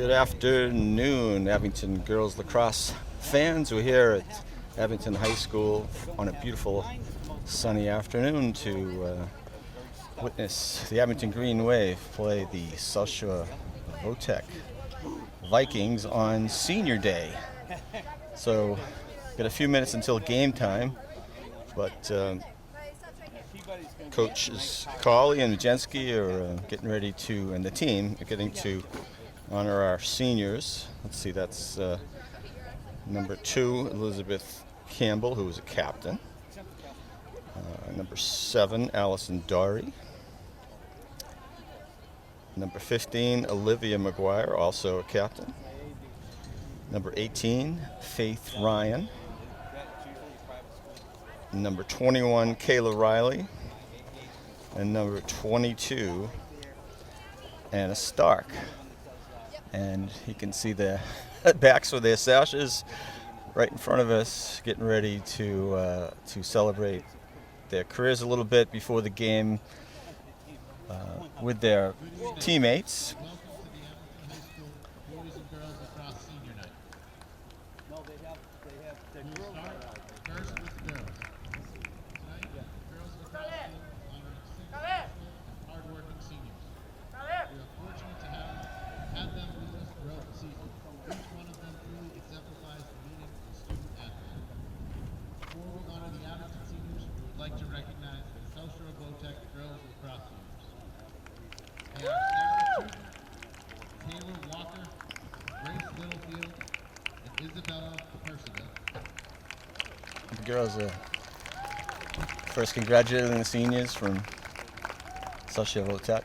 Good afternoon, Abington girls lacrosse fans. We're here at Abington High School on a beautiful sunny afternoon to witness the Abington Green Wave play the South Shore Votech Vikings on Senior Day. So, got a few minutes until game time, but Coaches Cawley and Majensky are getting ready to, and the team are getting to honor our seniors. Let's see, that's number 2, Elizabeth Campbell, who was a captain. Number 7, Allison Dory. Number 15, Olivia McGuire, also a captain. Number 18, Faith Ryan. Number 21, Kayla Riley. And number 22, Anna Stark. And you can see the backs with their sashes right in front of us, getting ready to celebrate their careers a little bit before the game with their teammates. The girls are first congratulating the seniors from South Shore Votech.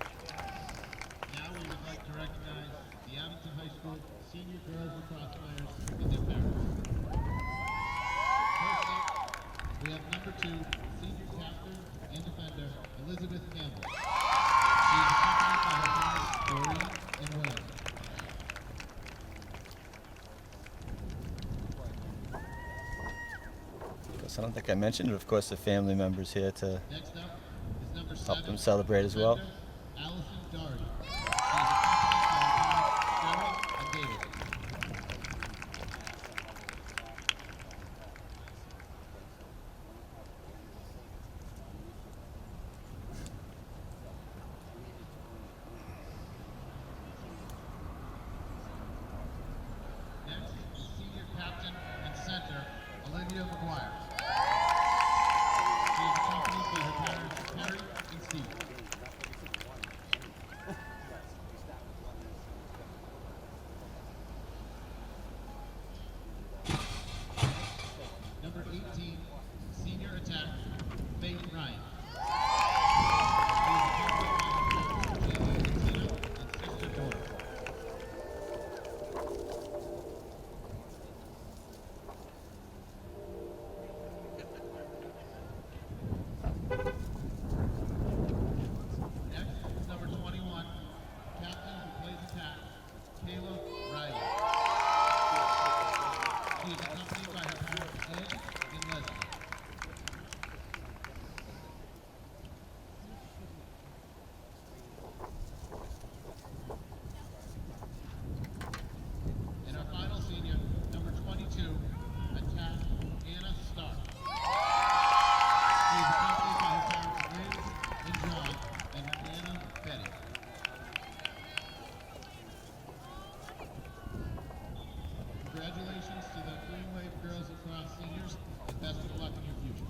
Now we would like to recognize the Abington High School senior girls lacrosse players and their parents. First up, we have number 2, senior captain and defender, Elizabeth Campbell. She is accompanied by her parents, Doreen and William. I don't think I mentioned, but of course the family members here to Next up is number 7, help them celebrate as well. Allison Dory. She is accompanied by her parents, Sarah and David. Next is senior captain and center, Olivia McGuire. She is accompanied by her parents, Terry and Steve. Number 18, senior attack, Faith Ryan. She is accompanied by her parents, Jamie and Tina, and sister Dora. Next is number 21, captain who plays attack, Kayla Riley. She is accompanied by her parents, Ed and Leslie. And our final senior, number 22, attack, Anna Stark. She is accompanied by her parents, Liz and John, and her Nana, Betty. Congratulations to the Green Wave Girls Lacrosse seniors, and best of luck in your future.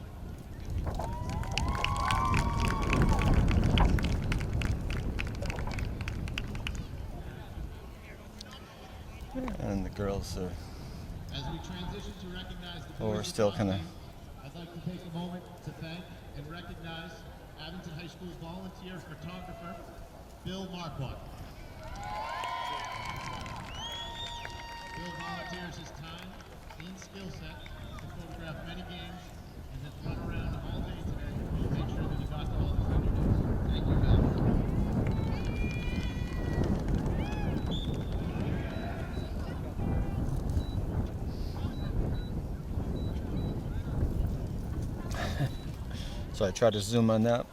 And the girls are, As we transition to recognize the we're boys still lacrosse kind of team, I'd like to take a moment to thank and recognize Abington High School volunteer photographer, Bill Marquardt. Bill volunteers his time and skill set to photograph many games and has run around all day today to make sure that he got to all the senior days. Thank you, Bill. so I tried to zoom on that.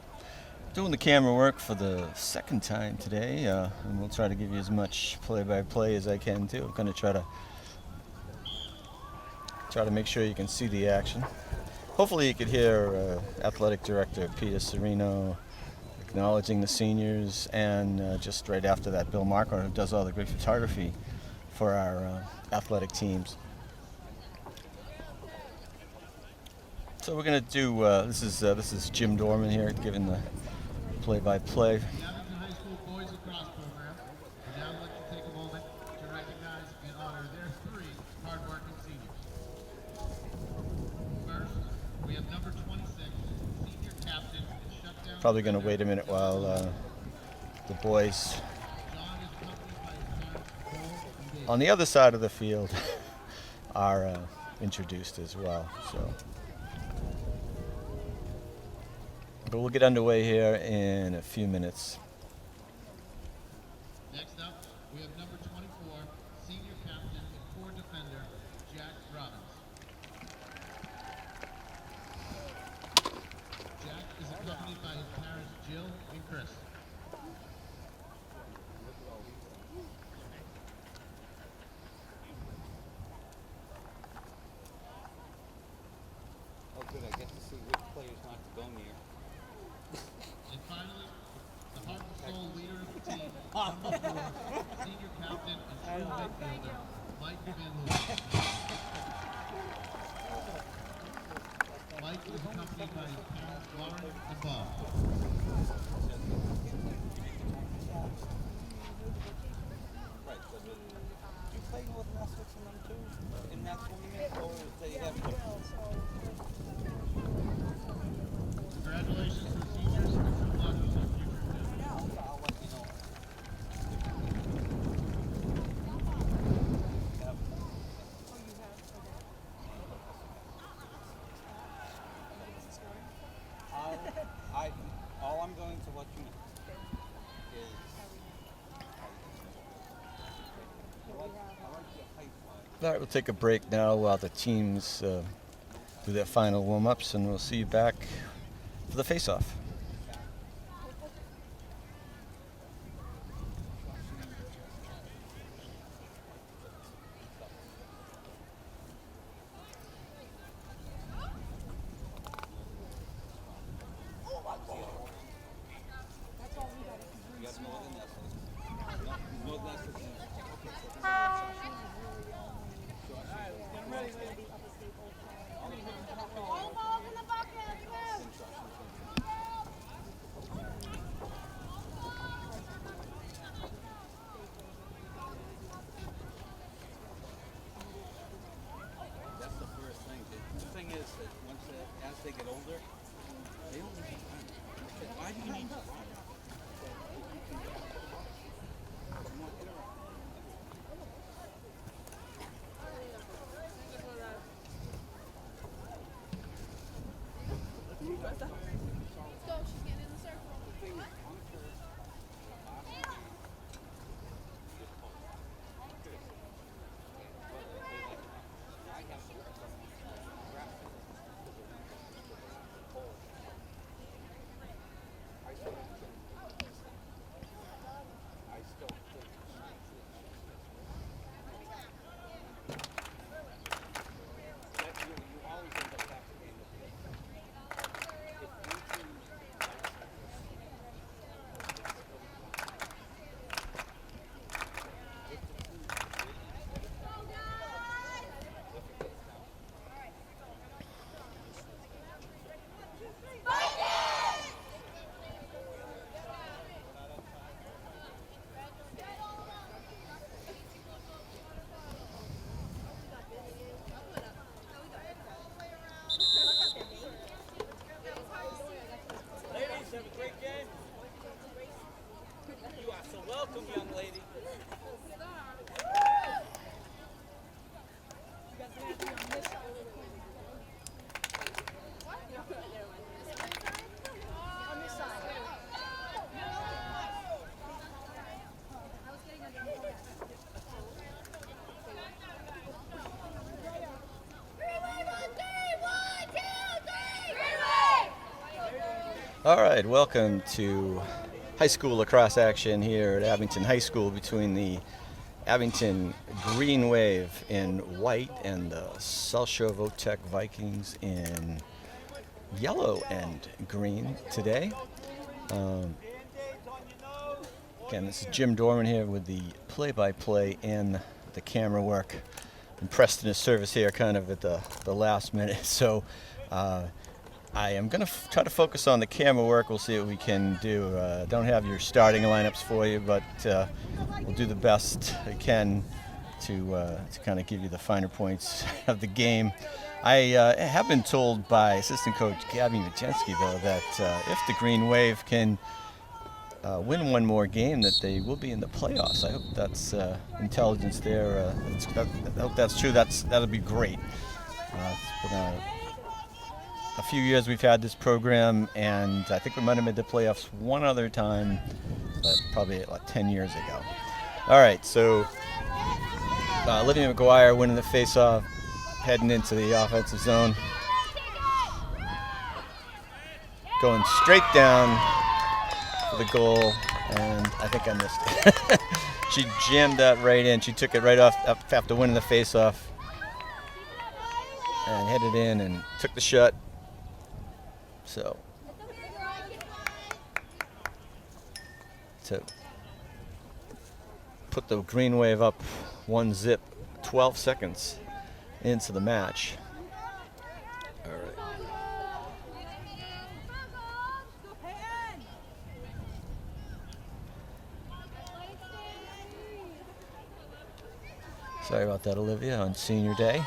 Doing the camera work for the second time today, and we'll try to give you as much play-by-play as I can too. I'm going to try to make sure you can see the action. Hopefully you could hear Athletic Director Peter Serino acknowledging the seniors, and just right after that, Bill Marco, who does all the great photography for our athletic teams. So we're going to do, this is Jim Dorman here giving the play-by-play. The Abington High School Boys Lacrosse program would now like to take a moment to recognize and honor their 3 hardworking seniors. First, we have number 26, senior captain and shutdown. Probably going to wait a minute while the boys John is accompanied by his parents, Cole and Dave. on the other side of the field are introduced as well. So, but we'll get underway here in a few minutes. Next up, we have number 24, senior captain and core defender, Jack Robbins. Jack is accompanied by his parents, Jill and Chris. Oh, good. I get to see which players not to go near. And finally, the heart and soul leader of the team, number 4, senior captain and true midfielder, Mike Van Lewis. Mike is accompanied by his parents, Lauren and Bob. Right. So do you play Northern Essex and them too in that tournament, or they have? Congratulations to the seniors and good luck with their future endeavors. I'll let you know. All I'm going to let you know is I like your height line. All right, we'll take a break now while the teams do their final warm-ups, and we'll see you back for the face-off. You got Northern Essex. Northern Essex is that's the first thing. The thing is that once as they get older, they don't need to run. Why do you need to run? All right, welcome to high school lacrosse action here at Abington High School between the Abington Green Wave in white and the South Shore Votech Vikings in yellow and green today. Again, this is Jim Dorman here with the play-by-play and the camera work. And Preston is service here kind of at the last minute. So I am going to try to focus on the camera work. We'll see what we can do. Don't have your starting lineups for you, but we'll do the best I can to kind of give you the finer points of the game. I have been told by assistant coach Gabby Majensky, though, that if the Green Wave can win one more game, that they will be in the playoffs. I hope that's intelligence there. I hope that's true. That'll be great. It's been a few years we've had this program, and I think we might have made the playoffs one other time, but probably like 10 years ago. All right, so Olivia McGuire winning the face-off, heading into the offensive zone. Going straight down for the goal, and I think I missed it. She jammed that right in. She took it right off after winning the face-off and headed in and took the shot. So to put the Green Wave up 1-0, 12 seconds into the match. All right. Sorry about that, Olivia, on senior day.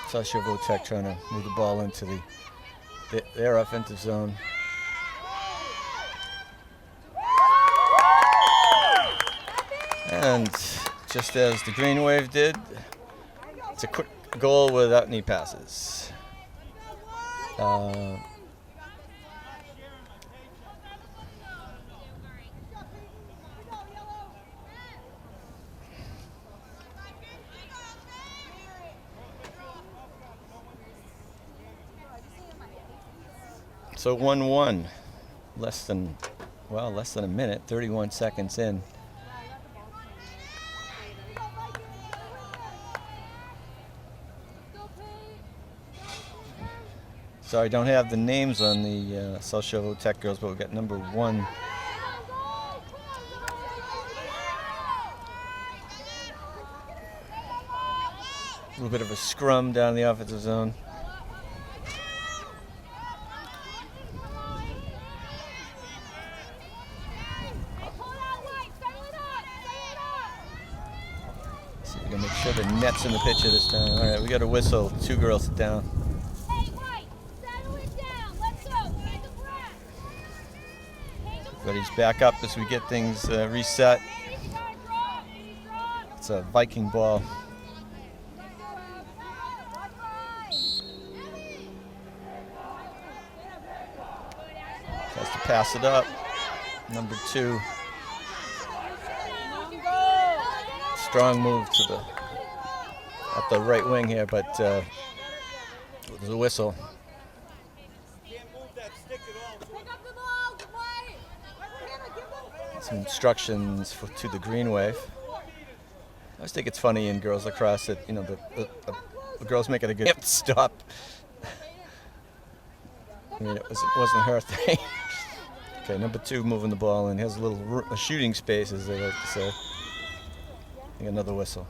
South Shore Votech trying to move the ball into their offensive zone. And just as the Green Wave did, it's a quick goal without any passes. So 1-1, less than a minute, 31 seconds in. Sorry, don't have the names on the South Shore Votech girls, but we've got number 1. A little bit of a scrum down the offensive zone. See if we can make sure the net's in the picture this time. All right, we got a whistle. 2 girls down. Everybody's back up as we get things reset. It's a Viking ball. Has to pass it up. Number 2. Strong move to up the right wing here, but there's a whistle. Some instructions to the Green Wave. I always think it's funny in girls lacrosse that the girls make it a good stop. I mean, it wasn't her thing. Okay, number 2 moving the ball and has a shooting space, as they like to say. I think another whistle.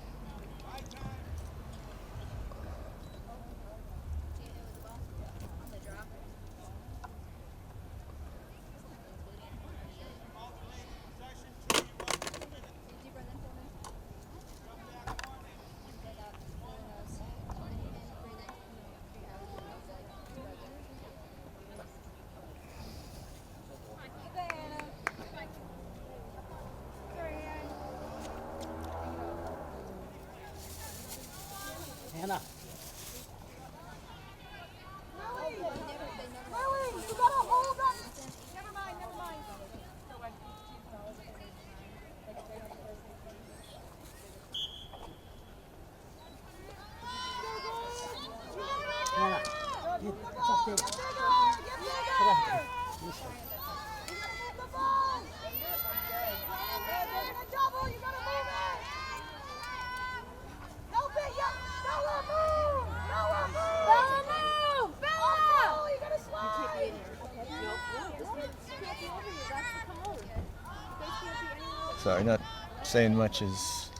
Sorry, not saying much as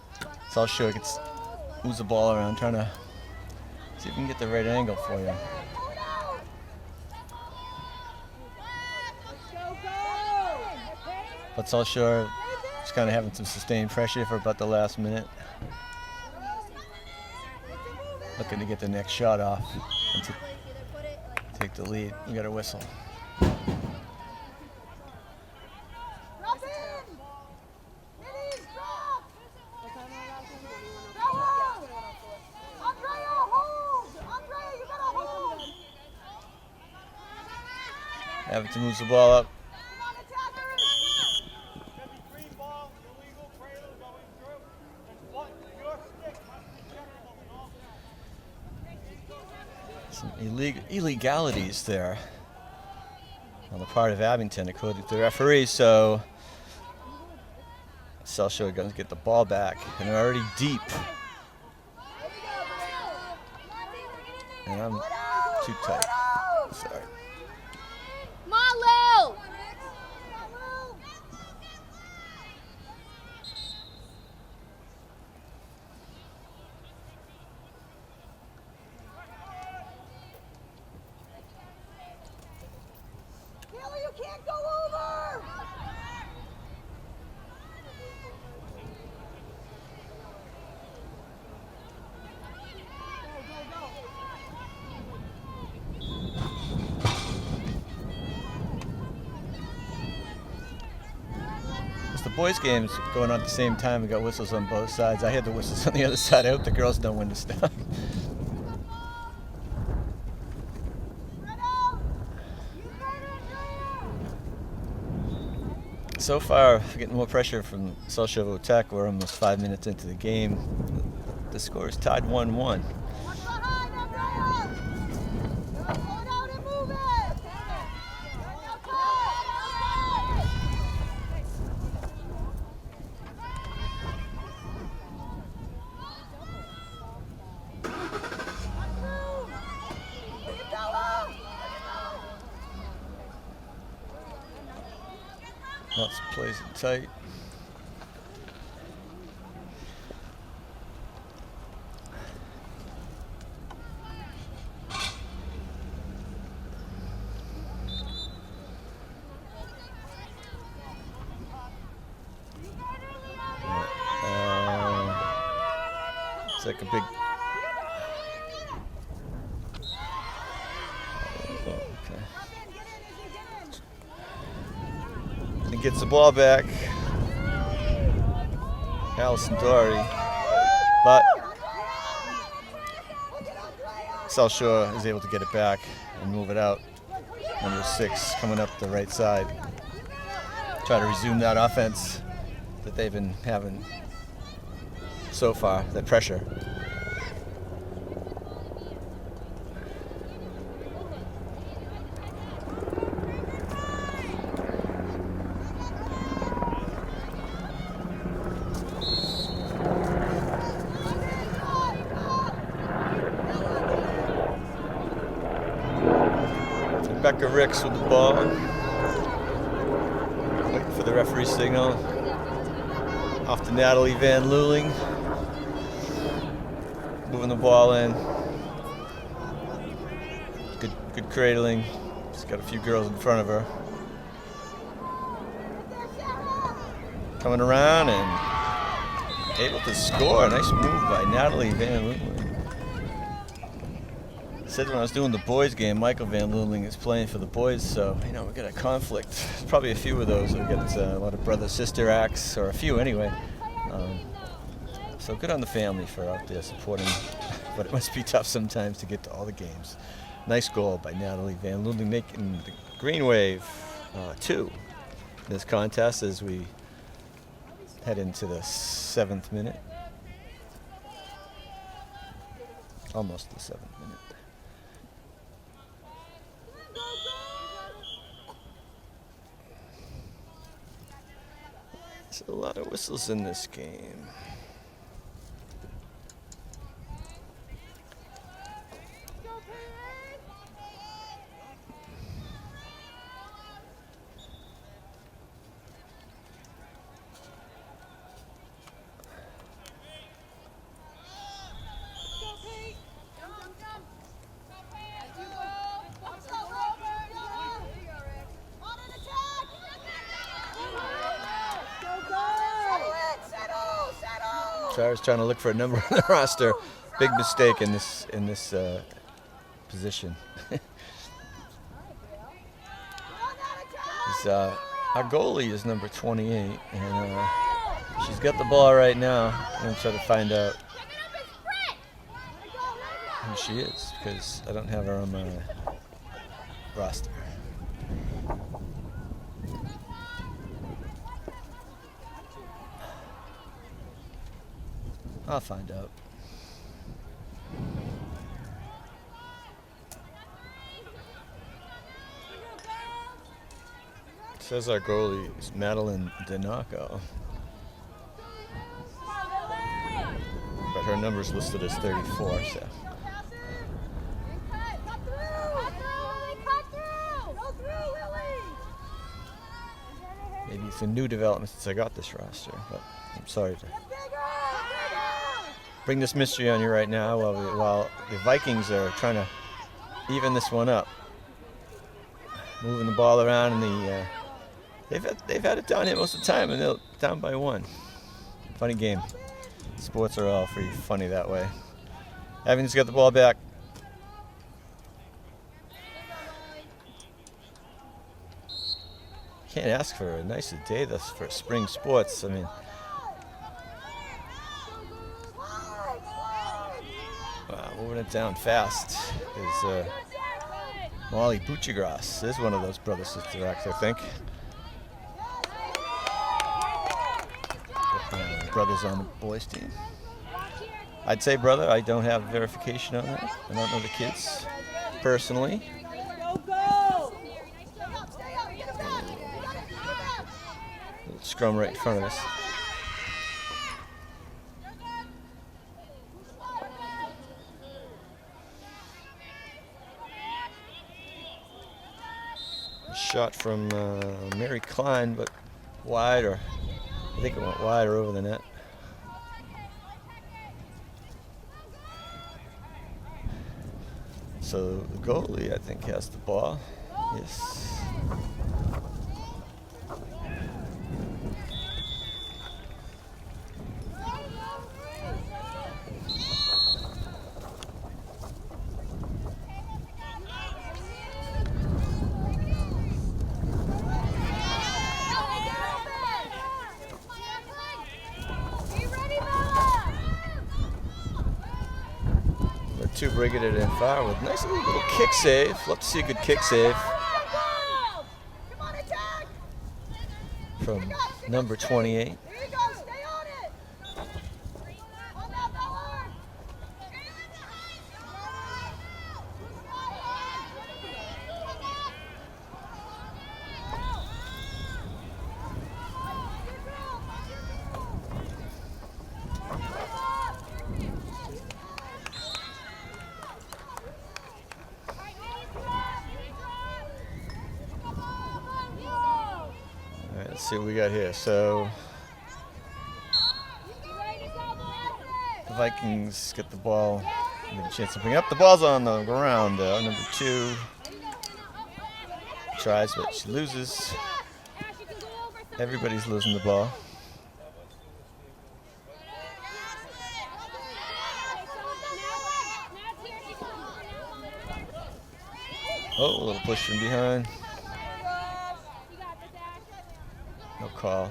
South Shore gets moves the ball around, trying to see if we can get the right angle for you. But South Shore is kind of having some sustained pressure for about the last minute. Looking to get the next shot off and to take the lead. We got a whistle. Abington moves the ball up. Some illegalities there on the part of Abington, according to the referee. So South Shore going to get the ball back, and they're already deep. And I'm too tight. Sorry. The boys' game's going on at the same time. We got whistles on both sides. I had the whistles on the other side. I hope the girls know when to stop. So far, getting more pressure from South Shore Tech. We're almost 5 minutes into the game. The score is tied 1-1. Lots of plays it tight. It's like a big. He gets the ball back, Allison Dory, but South Shore is able to get it back and move it out. Number 6 coming up the right side. Try to resume that offense that they've been having so far, that pressure. Becca Ricks with the ball. Waiting for the referee signal. Off to Natalie Van Luling. Moving the ball in. Good cradling. She's got a few girls in front of her. Coming around and able to score. Nice move by Natalie Van Luling. Said when I was doing the boys game, Michael Van Luling is playing for the boys, so we got a conflict. There's probably a few of those. We got a lot of brother-sister acts, or a few anyway. So good on the family for out there supporting, but it must be tough sometimes to get to all the games. Nice goal by Natalie Van Luling, making the Green Wave 2 in this contest as we head into the 7th minute. Almost the 7th minute. There's a lot of whistles in this game. So I was trying to look for a number on the roster. Big mistake in this position. Our goalie is number 28, and she's got the ball right now. I'm going to try to find out who she is, because I don't have her on my roster. I'll find out. It says our goalie is Madeline Dinaco, but her number's listed as 34, so. Maybe it's a new development since I got this roster, but I'm sorry to bring this mystery on you right now while the Vikings are trying to even this one up, moving the ball around, and they've had it down here most of the time, and they're down by 1. Funny game. Sports are all pretty funny that way. Abington's got the ball back. Can't ask for a nicer day for spring sports. I mean, wow, moving it down fast is Molly Buchigras. There's one of those brother-sister acts, I think. Brothers on the boys' team. I'd say brother. I don't have verification on that. I don't know the kids personally. Little scrum right in front of us. A shot from Mary Klein, but wide, or I think it went wide or over the net. So the goalie, I think, has the ball. Yes. Two brigaded in fire with nice little kick save. Love to see a good kick save from number 28. Let's see what we got here. So the Vikings get the ball, get a chance to bring it up. The ball's on the ground though. Number 2 tries, but she loses. Everybody's losing the ball. Oh, a little push from behind. No call.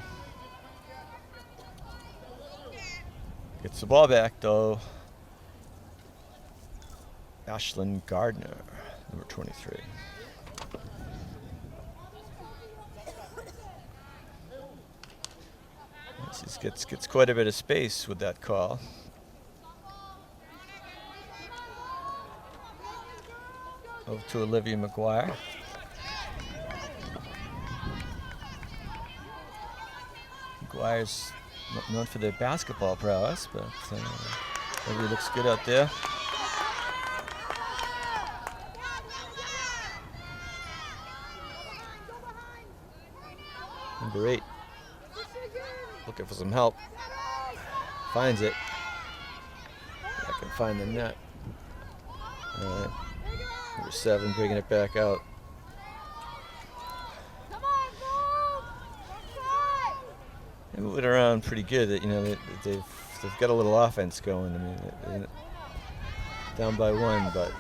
Gets the ball back though. Ashlyn Gardner, number 23. She gets quite a bit of space with that call. Over to Olivia McGuire. Squire's known for their basketball prowess, but everybody looks good out there. Number 8, looking for some help. Finds it. I can find the net. All right. Number 7 bringing it back out. They move it around pretty good. You know, they've got a little offense going. I mean, they're down by 1, but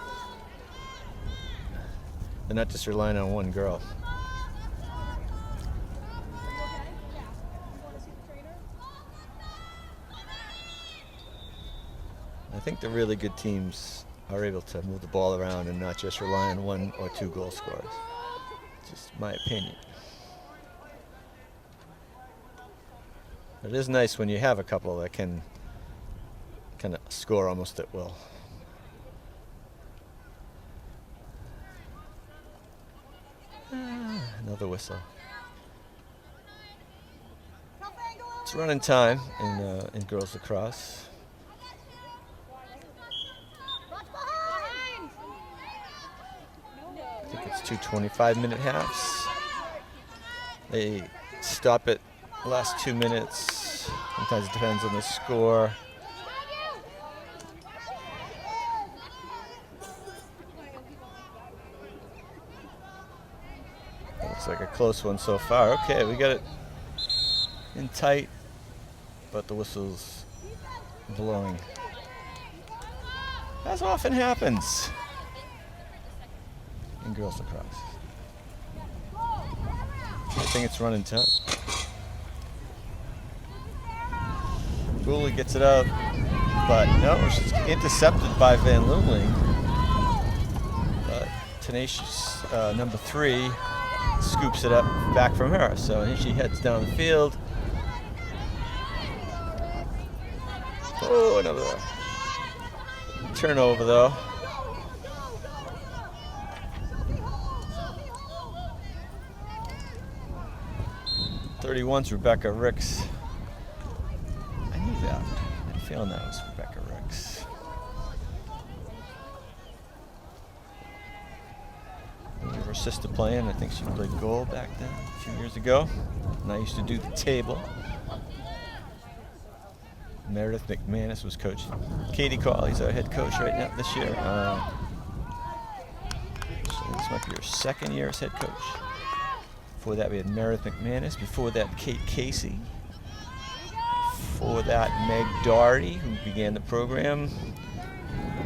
they're not just relying on one girl. I think the really good teams are able to move the ball around and not just rely on 1 or 2 goal scorers. Just my opinion. It is nice when you have a couple that can kind of score almost at will. Another whistle. It's running time in girls lacrosse. I think it's 2 25-minute halves. They stop it last 2 minutes. Sometimes it depends on the score. Looks like a close one so far. Okay, we got it in tight, but the whistle's blowing. As often happens in girls lacrosse. I think it's running time. Gooley gets it out, but no, she's intercepted by Van Loomling. Tenacious number 3 scoops it up back from her. So here she heads down the field. Oh, another turnover though. 31's Rebecca Ricks. I knew that. I had a feeling that was Rebecca Ricks. Her sister playing. I think she played goal back then a few years ago. And I used to do the table. Meredith McManus was coaching. Katie Cawley's our head coach right now this year. So this might be her 2nd year as head coach. Before that we had Meredith McManus. Before that Kate Casey. Before that Meg Doherty, who began the program.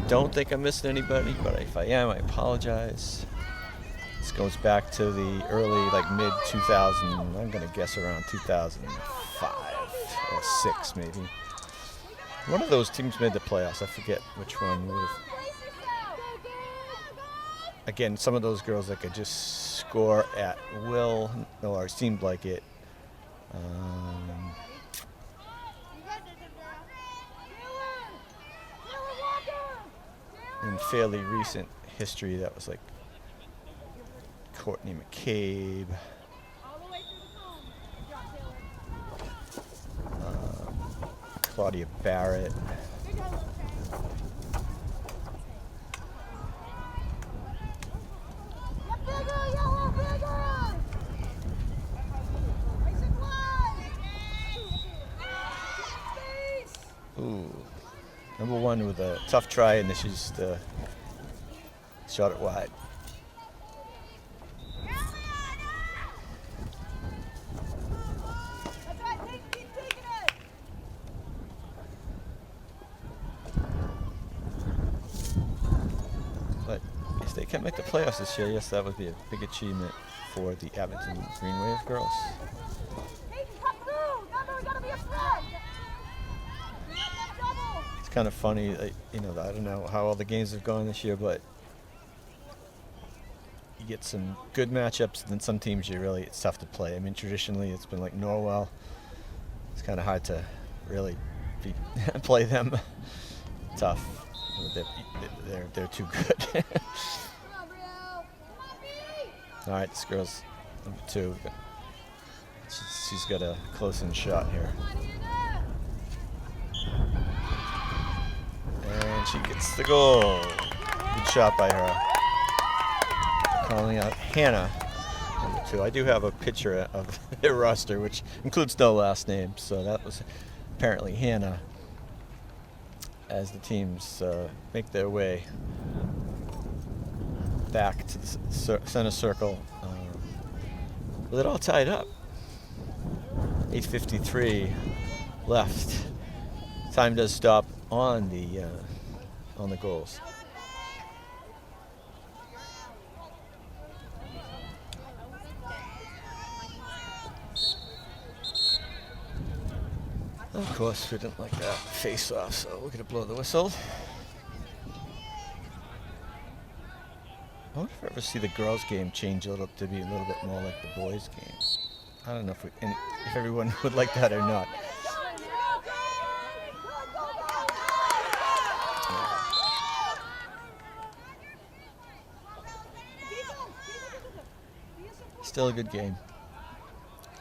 Don't think I'm missing anybody, but if I am, I apologize. This goes back to the early, like mid-2000, I'm going to guess around 2005 or 6 maybe. One of those teams made the playoffs. I forget which one. Again, some of those girls that could just score at will, or seemed like it. In fairly recent history, that was like Courtney McCabe, Claudia Barrett, ooh, number 1 with a tough try, and she just shot it wide. But if they can't make the playoffs this year, yes, that would be a big achievement for the Abington Green Wave girls. It's kind of funny, you know, I don't know how all the games have gone this year, but you get some good matchups, and then some teams it's tough to play. I mean, traditionally it's been like Norwell. It's kind of hard to really play them tough. They're too good. All right, this girl's number 2. She's thinks she's got a close-in shot here. And she gets the goal. Good shot by her. Calling out Hannah, number 2. I do have a picture of their roster, which includes no last name, so that was apparently Hannah as the teams make their way back to the center circle with it all tied up. 8:53 left. Time does stop on the goals. Of course, we didn't like that face-off, so we're gonna blow the whistle. I wonder if I ever see the girls' game change a little to be a little bit more like the boys' game. I don't know if if everyone would like that or not. Still a good game.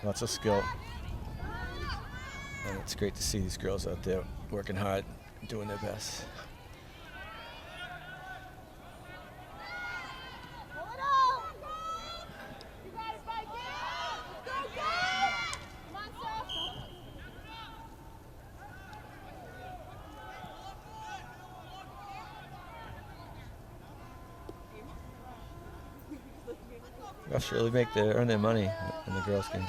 Lots of skill. And it's great to see these girls out there working hard, doing their best. Refs really earn their money in the girls' game.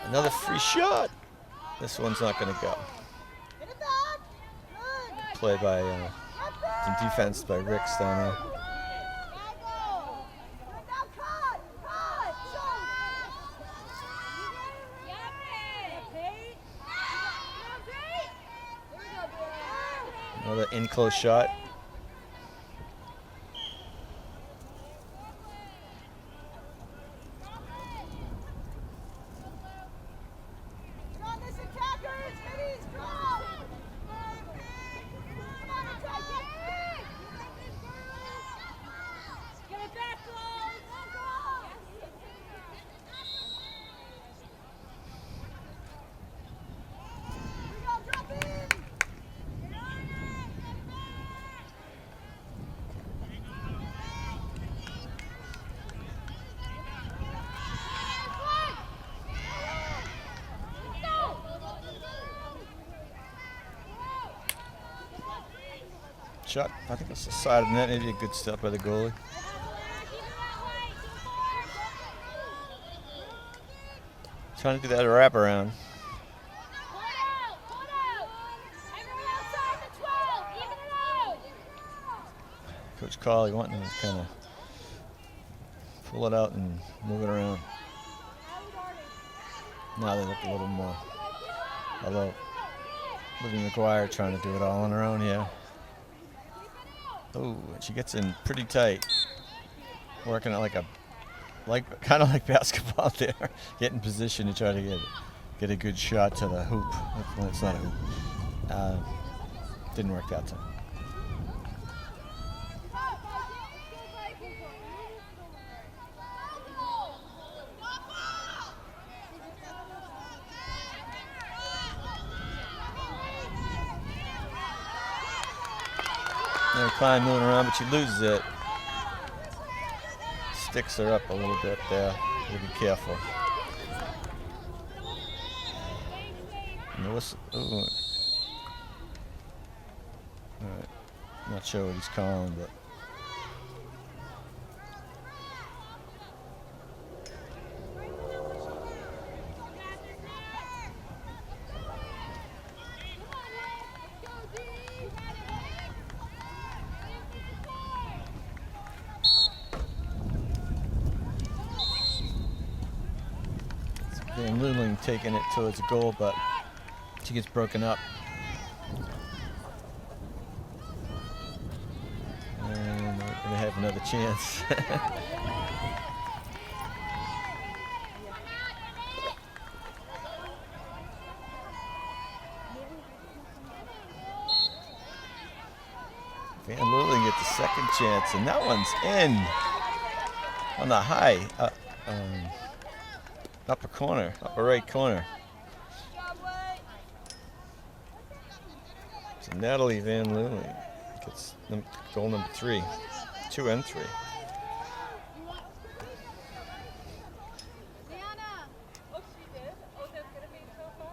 Another free shot. This one's not going to go. Play by some defense by Ricks down there. Another in-close shot. Shot, I think it's the side of the net, maybe a good step by the goalie. Trying to do that wraparound. Coach Colley wanting to kind of pull it out and move it around. Now they look a little more, although Livy McGuire trying to do it all on her own here. Oh, and she gets in pretty tight, working it kind of like basketball there, get in position to try to get a good shot to the hoop. Well, it's not a hoop. Didn't work that time. Klein moving around, but she loses it. Sticks her up a little bit there. Gotta be careful. And the whistle. Ooh. All right. Not sure what he's calling, but. Van Luling taking it towards the goal, but she gets broken up. And we're going to have another chance. Van Luling gets the second chance, and that one's in on the high. upper corner, upper right corner. So Natalie Van Leeuwen gets goal number 3, 2 and 3.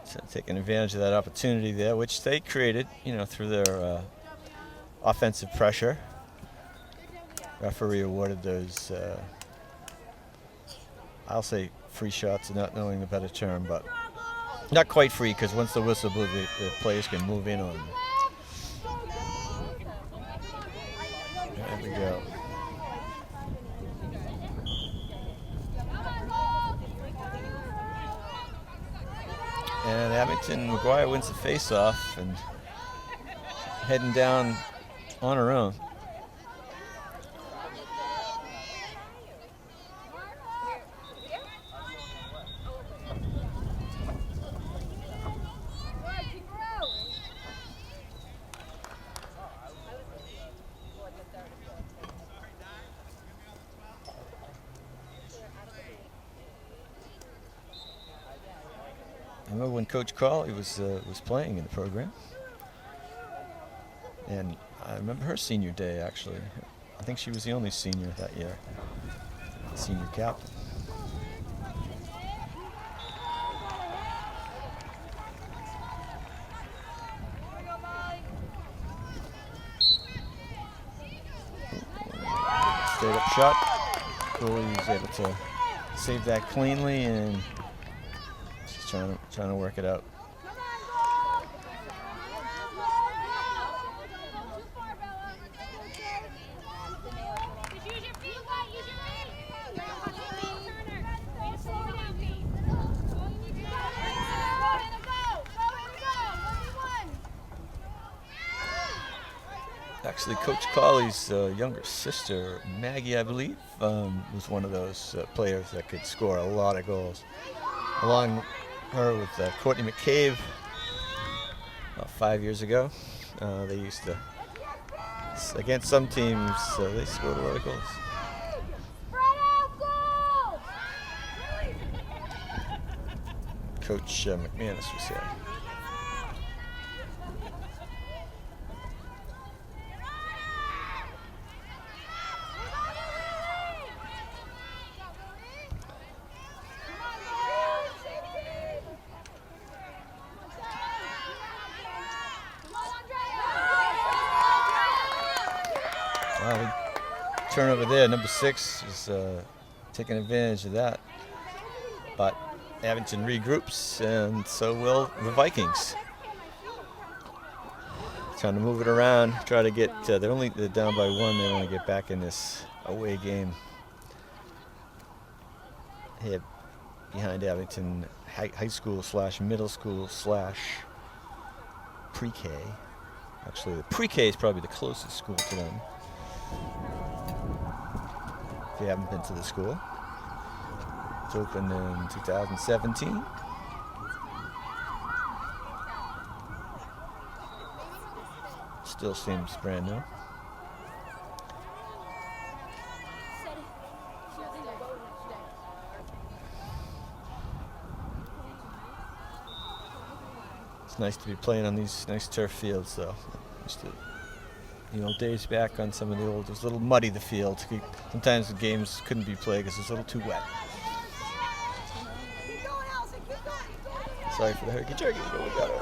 So taking advantage of that opportunity there, which they created, through their offensive pressure. Referee awarded those, I'll say free shots, not knowing the better term, but not quite free, because once the whistle blew, the players can move in on them. There we go. And Abington McGuire wins the face-off and heading down on her own. I remember when Coach Crawley was playing in the program, and I remember her senior day, actually. I think she was the only senior that year, senior captain. Straight up shot. Goalie was able to save that cleanly, and trying to work it out. Actually, Coach Colley's younger sister, Maggie, I believe, was one of those players that could score a lot of goals. Along her with Courtney McCabe about 5 years ago. They used to, against some teams, they scored a lot of goals. Coach McManus was here. Turnover there, number 6 is taking advantage of that, but Abington regroups, and so will the Vikings. Trying to move it around, try to get, they're down by 1, they want to get back in this away game here behind Abington high school / middle school / pre-K. Actually, the pre-K is probably the closest school to them. If you haven't been to the school, it's opened in 2017. Still seems brand new. It's nice to be playing on these nice turf fields, though. Days back on some of the old, it was a little muddy, the field. Sometimes the games couldn't be played because it was a little too wet. Sorry for the herky-jerky, but we got it.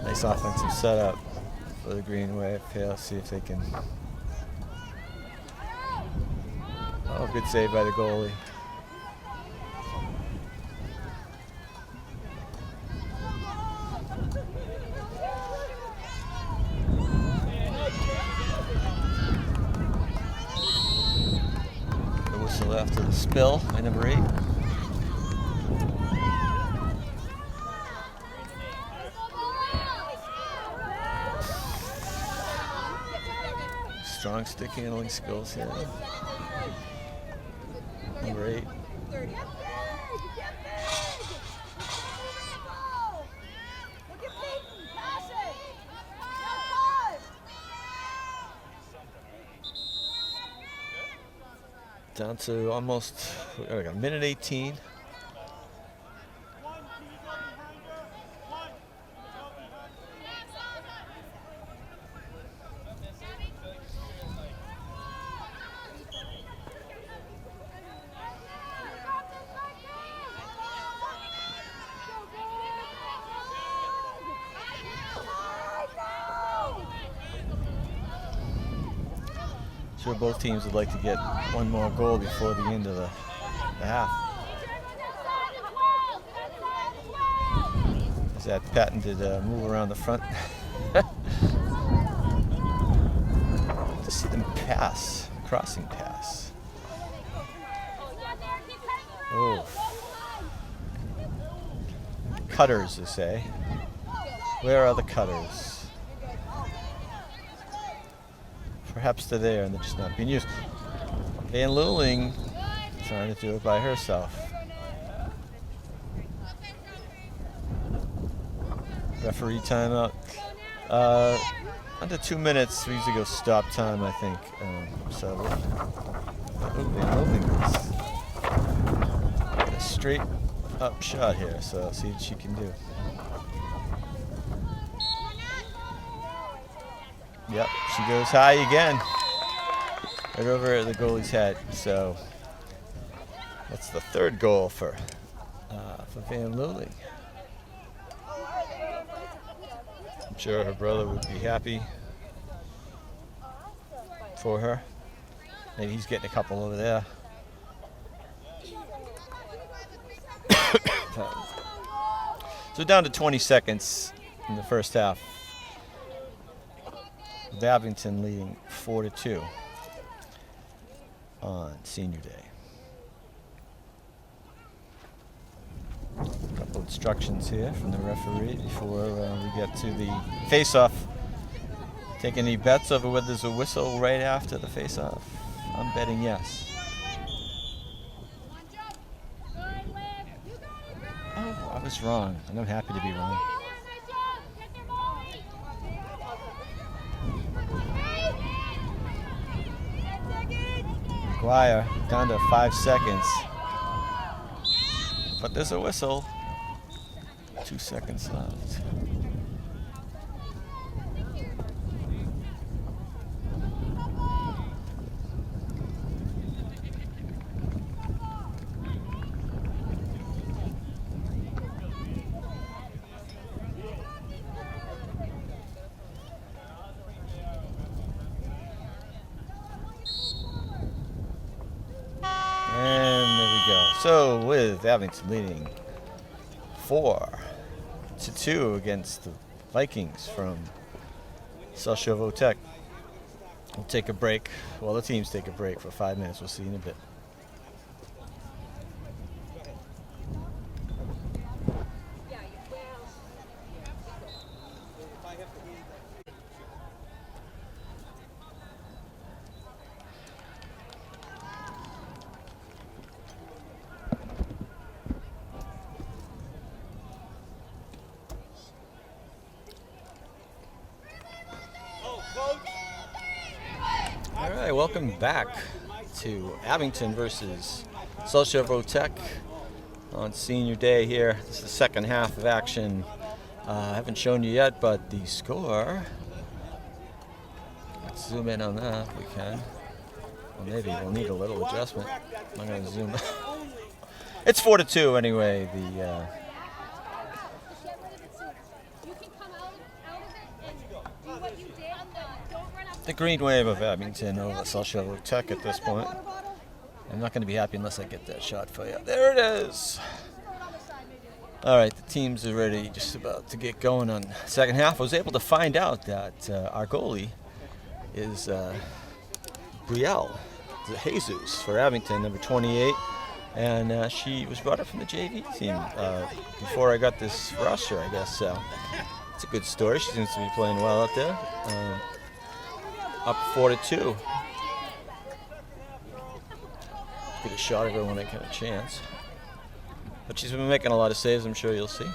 Nice offensive setup for the Green Wave here. See if they can. Oh, good save by the goalie. The whistle after the spill by number 8. Strong stick handling skills here. Number 8. Down to almost like a minute 18. Sure, both teams would like to get one more goal before the end of the half. Is that patented move around the front? To see them pass, crossing pass. Oh, cutters, they say. Where are the cutters? Perhaps they're there and they're just not being used. Van Luling trying to do it by herself. Referee timeout. Under 2 minutes. We usually go stop time, I think. So Van Luling got a straight up shot here. So let's see what she can do. Yep, she goes high again. Right over the goalie's head. So that's the third goal for Van Luling. I'm sure her brother would be happy for her. Maybe he's getting a couple over there. So down to 20 seconds in the first half. With Abington leading 4-2 on Senior Day. A couple instructions here from the referee before we get to the face-off. Take any bets over whether there's a whistle right after the face-off? I'm betting yes. Oh, I was wrong, and I'm happy to be wrong. McGuire down to 5 seconds. But there's a whistle. 2 seconds left. So with Abington leading 4-2 against the Vikings from South Chauveau Tech. We'll take a break. Well, the teams take a break for 5 minutes. We'll see you in a bit. All right, welcome back to Abington versus South Chauveau Tech on Senior Day here. This is the second half of action. I haven't shown you yet, but the score, let's zoom in on that if we can. Well, maybe we'll need a little adjustment. I'm going to zoom. It's 4-2 anyway. The green wave of Abington over South Chauveau Tech at this point. I'm not going to be happy unless I get that shot for you. There it is. All right, the teams are ready, just about to get going on the second half. I was able to find out that our goalie is Brielle Jesus for Abington, number 28. And she was brought up from the JV team before I got this roster, I guess. So it's a good story. She seems to be playing well out there. Up 4-2. Get a shot of her when I get a chance. But she's been making a lot of saves, I'm sure you'll see.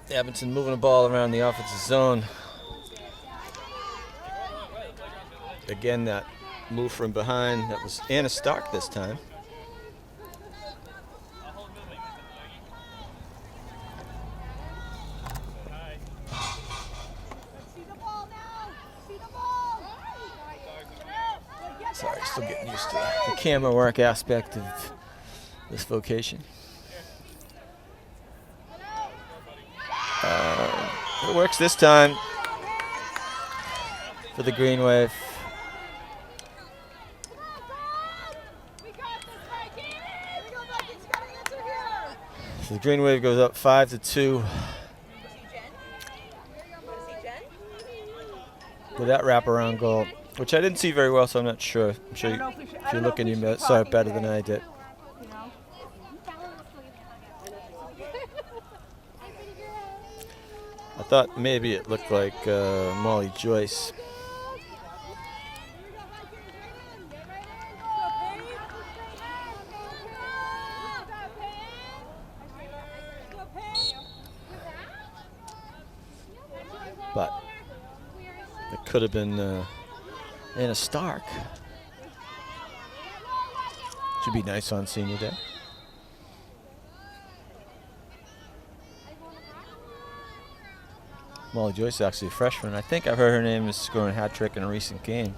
Abington moving the ball around the offensive zone. Again, that move from behind. That was Anna Stark this time. Sorry, still getting used to the camera work aspect of this vocation. It works this time for the Green Wave. So the Green Wave goes up 5-2. With that wraparound goal, which I didn't see very well, so I'm not sure. I'm sure if you're looking, you saw it better than I did. I thought maybe it looked like Molly Joyce. But it could have been Anna Stark. Should be nice on senior day. Molly Joyce is actually a freshman. I think I've heard her name is scoring a hat trick in a recent game.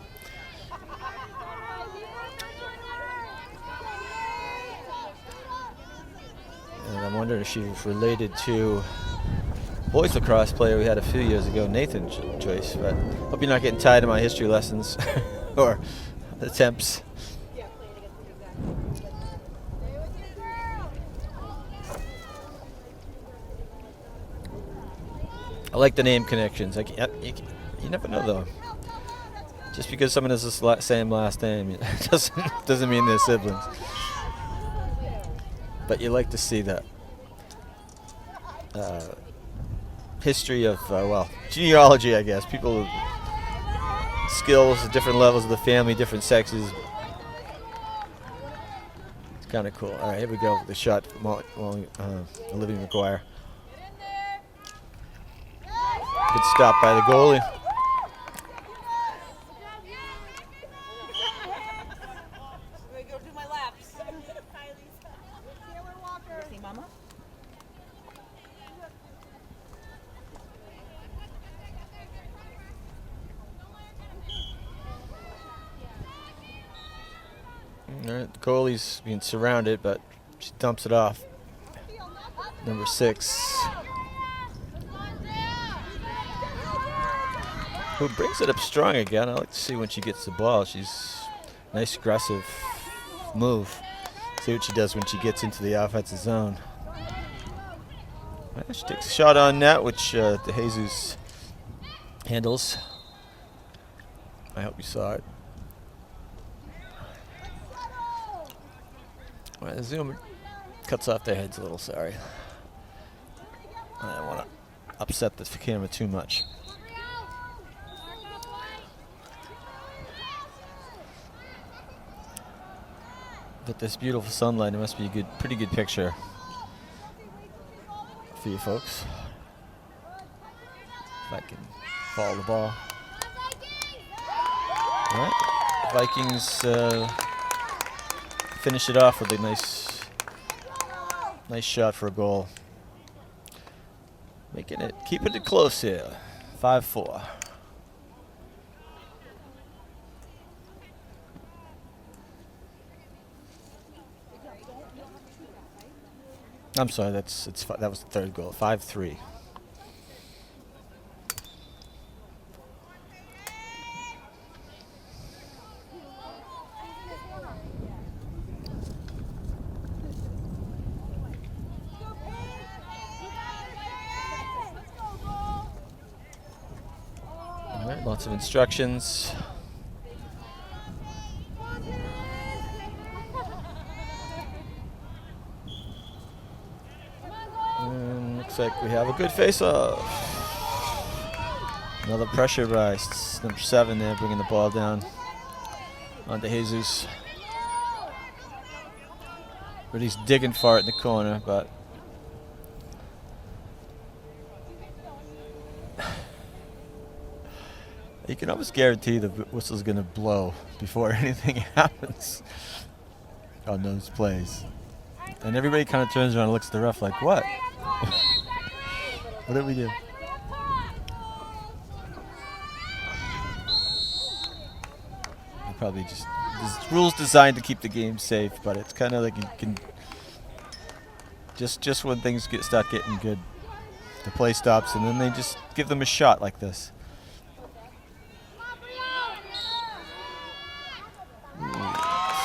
And I'm wondering if she was related to boys lacrosse player we had a few years ago, Nathan Joyce. But hope you're not getting tired of my history lessons or attempts. I like the name connections. You never know though. Just because someone has the same last name doesn't mean they're siblings. But you like to see that history of genealogy, I guess. People, skills, different levels of the family, different sexes. It's kind of cool. All right, here we go. The shot from Olivia McGuire. Good stop by the goalie. All right, the goalie's being surrounded, but she dumps it off. Number 6. Who brings it up strong again. I like to see when she gets the ball. She's nice, aggressive move. See what she does when she gets into the offensive zone. Well, she takes a shot on net, which De Jesus handles. I hope you saw it. Well, the zoom cuts off their heads a little, sorry. I don't want to upset the camera too much. With this beautiful sunlight, it must be a pretty good picture for you folks. If I can follow the ball. All right, Vikings finish it off with a nice shot for a goal. Keeping it close here. 5-4. I'm sorry, that was the third goal. 5-3. All right, lots of instructions. Looks like we have a good face-off. Another pressure by number 7 there, bringing the ball down onto Jesus. But he's digging for it in the corner, but You can almost guarantee the whistle's going to blow before anything happens on those plays. And everybody kind of turns around and looks at the ref like, what? What did we do? Probably just, there's rules designed to keep the game safe, but it's kind of like you can, just when things start getting good, the play stops, and then they just give them a shot like this.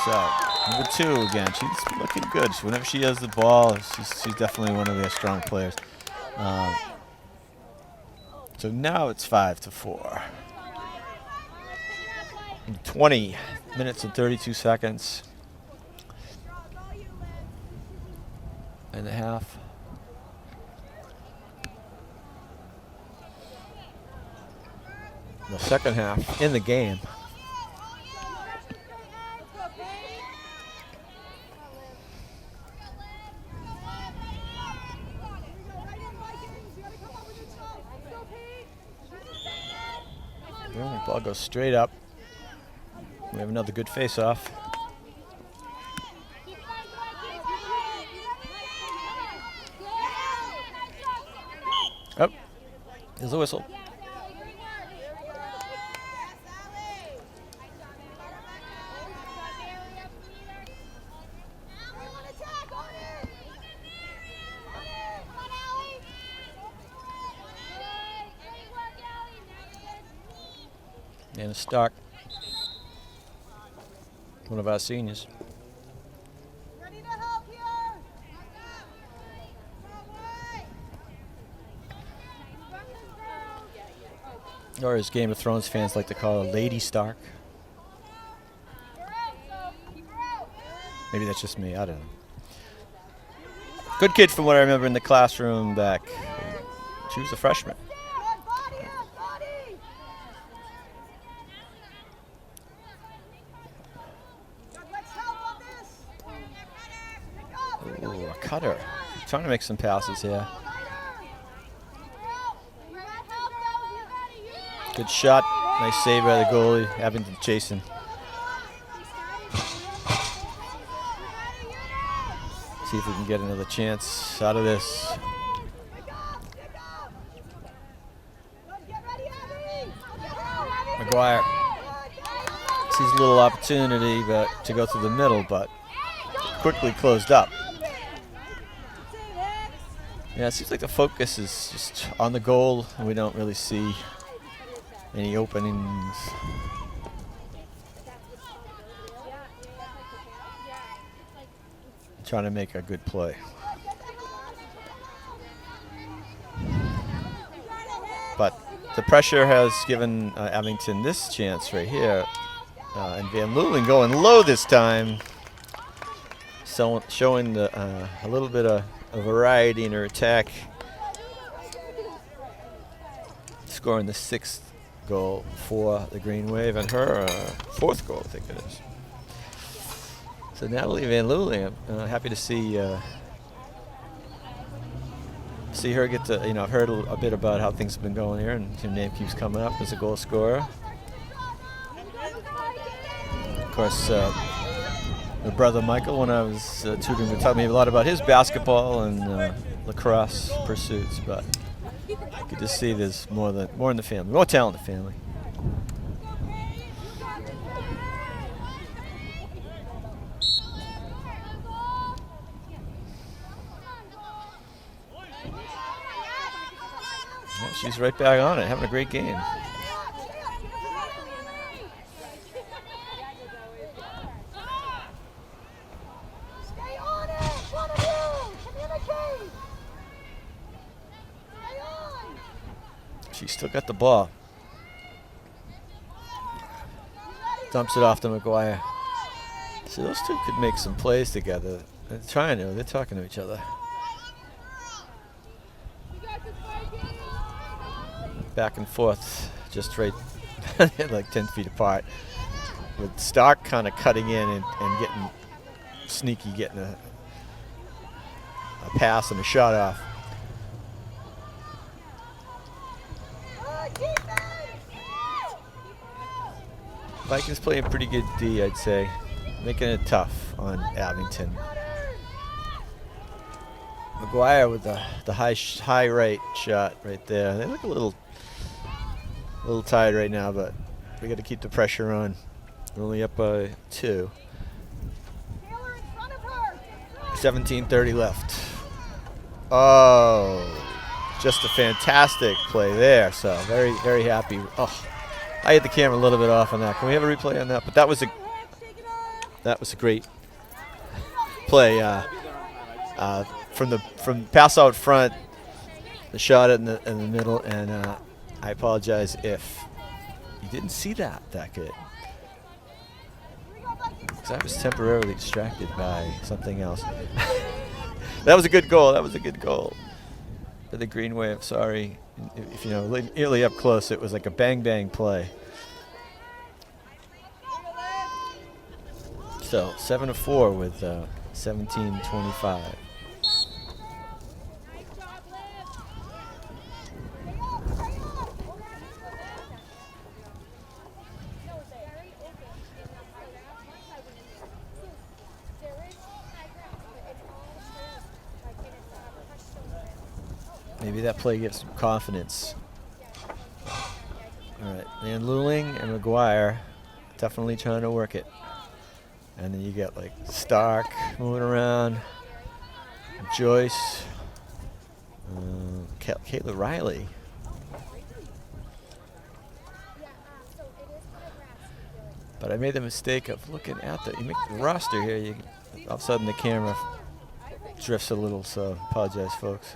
So, number 2 again. She's looking good. Whenever she has the ball, she's definitely one of their strong players. So now it's 5-4. 20 minutes and 32 seconds and a half. The second half in the game. The ball goes straight up. We have another good face-off. Oh, there's a whistle. And a Stark, one of our seniors. Ready to help here. Or as Game of Thrones fans like to call her, Lady Stark. Maybe that's just me, I don't know. Good kid from what I remember in the classroom back. She was a freshman. Ooh, a cutter. Trying to make some passes here. Good shot. Nice save by the goalie. Abington chasing. See if we can get another chance out of this. McGuire sees a little opportunity to go through the middle, but quickly closed up. Yeah, it seems like the focus is just on the goal, and we don't really see any openings. Trying to make a good play. But the pressure has given Abington this chance right here. And Van Luling going low this time. So showing a little bit of variety in her attack. Scoring the 6th goal for the Green Wave, and her 4th goal, I think it is. So Natalie Van Luling, I'm happy to see her get to, I've heard a bit about how things have been going here, and her name keeps coming up as a goal scorer. Of course, my brother Michael, when I was tutoring, would tell me a lot about his basketball and lacrosse pursuits, but good to see there's more in the family, more talent in the family. Yeah, she's right back on it, having a great game. She's still got the ball. Dumps it off to McGuire. So those two could make some plays together. They're trying to. They're talking to each other. Back and forth, just right, like 10 feet apart. With Stark kind of cutting in and getting sneaky, getting a pass and a shot off. Vikings playing pretty good D, I'd say. Making it tough on Abington. McGuire with the high right shot right there. They look a little tired right now, but we got to keep the pressure on. We're only up by 2. 17:30 left. Oh, just a fantastic play there. So very, very happy. Oh, I had the camera a little bit off on that. Can we have a replay on that? But that was a great play. From pass out front, the shot in the middle, and I apologize if you didn't see that good. Because I was temporarily distracted by something else. That was a good goal. That was a good goal. For the Green Wave, sorry. If you know, nearly up close, it was like a bang play. So 7-4 with 17:25. Maybe that play gives some confidence. All right, and Luling and McGuire definitely trying to work it. And then you get like Stark moving around, Joyce, Kayla Riley. But I made the mistake of looking at you make the roster here. All of a sudden the camera drifts a little, so apologize, folks.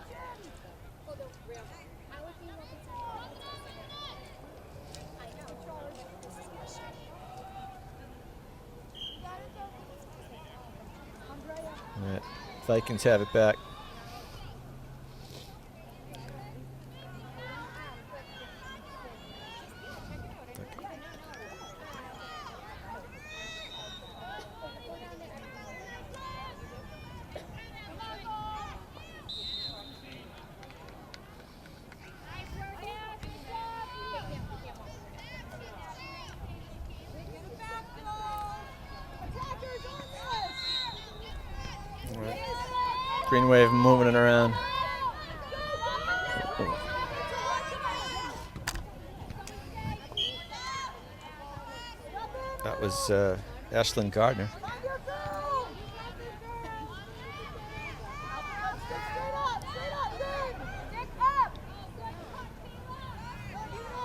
All right, Vikings have it back. Green Wave moving it around. That was Ashlyn Gardner.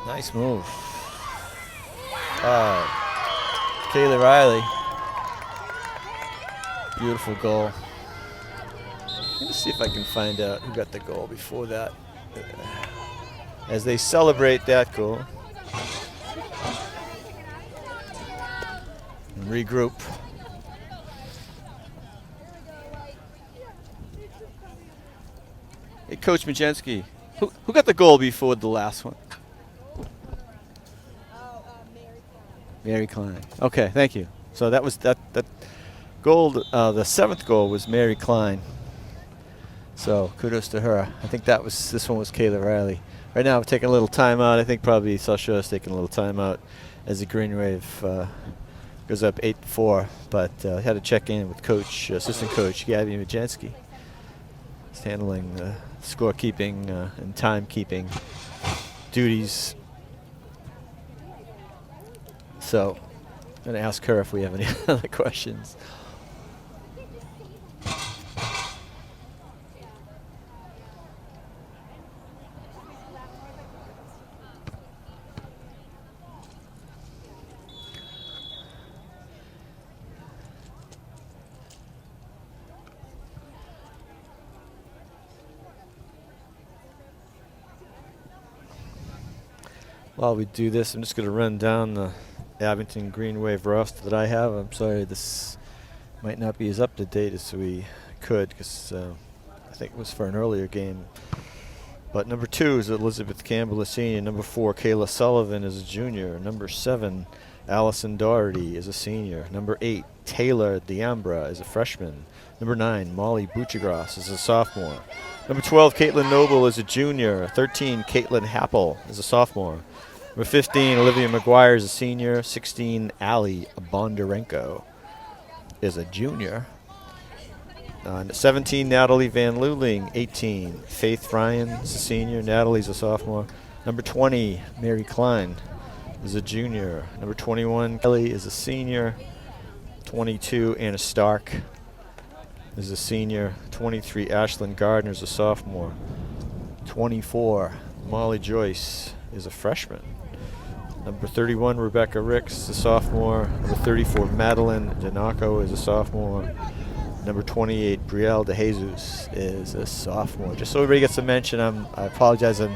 Nice move. Kayla Riley. Beautiful goal. Let's see if I can find out who got the goal before that. As they celebrate that goal. And regroup. Hey, Coach Majensky, who got the goal before the last one? Mary Klein. Okay, thank you. So that was that goal. The 7th goal was Mary Klein. So kudos to her. I think this one was Kayla Riley. Right now we're taking a little timeout. I think probably South Shore is taking a little timeout as the Green Wave goes up 8-4. But I had to check in with assistant coach Gabby Majensky. He's handling scorekeeping and timekeeping duties. So I'm going to ask her if we have any other questions. While we do this, I'm just going to run down the Abington Green Wave roster that I have. I'm sorry this might not be as up to date as we could because I think it was for an earlier game. But number 2 is Elizabeth Campbell, a senior. Number 4, Kayla Sullivan is a junior. Number 7, Allison Doherty is a senior. Number 8, Taylor Diambra is a freshman. Number 9, Molly Buchagras is a sophomore. Number 12, Caitlin Noble is a junior. 13, Caitlin Happel is a sophomore. Number 15, Olivia McGuire is a senior. 16, Ali Bondarenko is a junior. 17, Natalie Van Luling. 18, Faith Ryan is a senior. Natalie's a sophomore. Number 20, Mary Klein is a junior. Number 21, Kelly is a senior. 22, Anna Stark is a senior. 23, Ashlyn Gardner is a sophomore. 24, Molly Joyce is a freshman. Number 31, Rebecca Ricks is a sophomore. Number 34, Madeline Donaco is a sophomore. Number 28, Brielle De Jesus is a sophomore. Just so everybody gets a mention, I apologize. I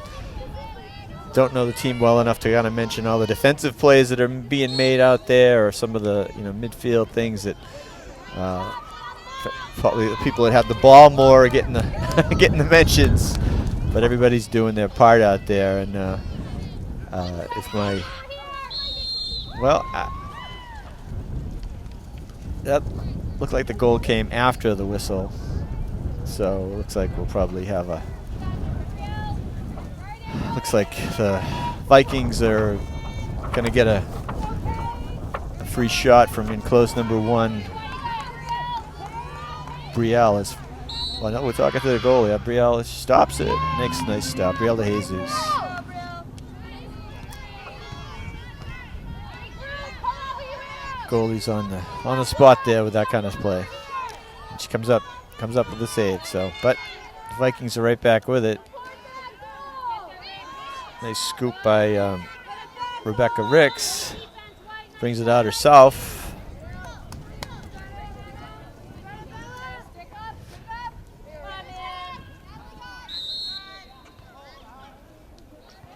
don't know the team well enough to kind of mention all the defensive plays that are being made out there, or some of the midfield things that probably the people that have the ball more are getting the getting the mentions. But everybody's doing their part out there, and if my that looked like the goal came after the whistle, so it looks like we'll probably have a. Looks like the Vikings are going to get a free shot from in close number 1. Brielle is. Well, no, we're talking to the goalie. Brielle stops it. Makes a nice stop. Brielle De Jesus. Goalie's on the spot there with that kind of play. And she comes up with the save. So, but the Vikings are right back with it. Nice scoop by Rebecca Ricks. Brings it out herself.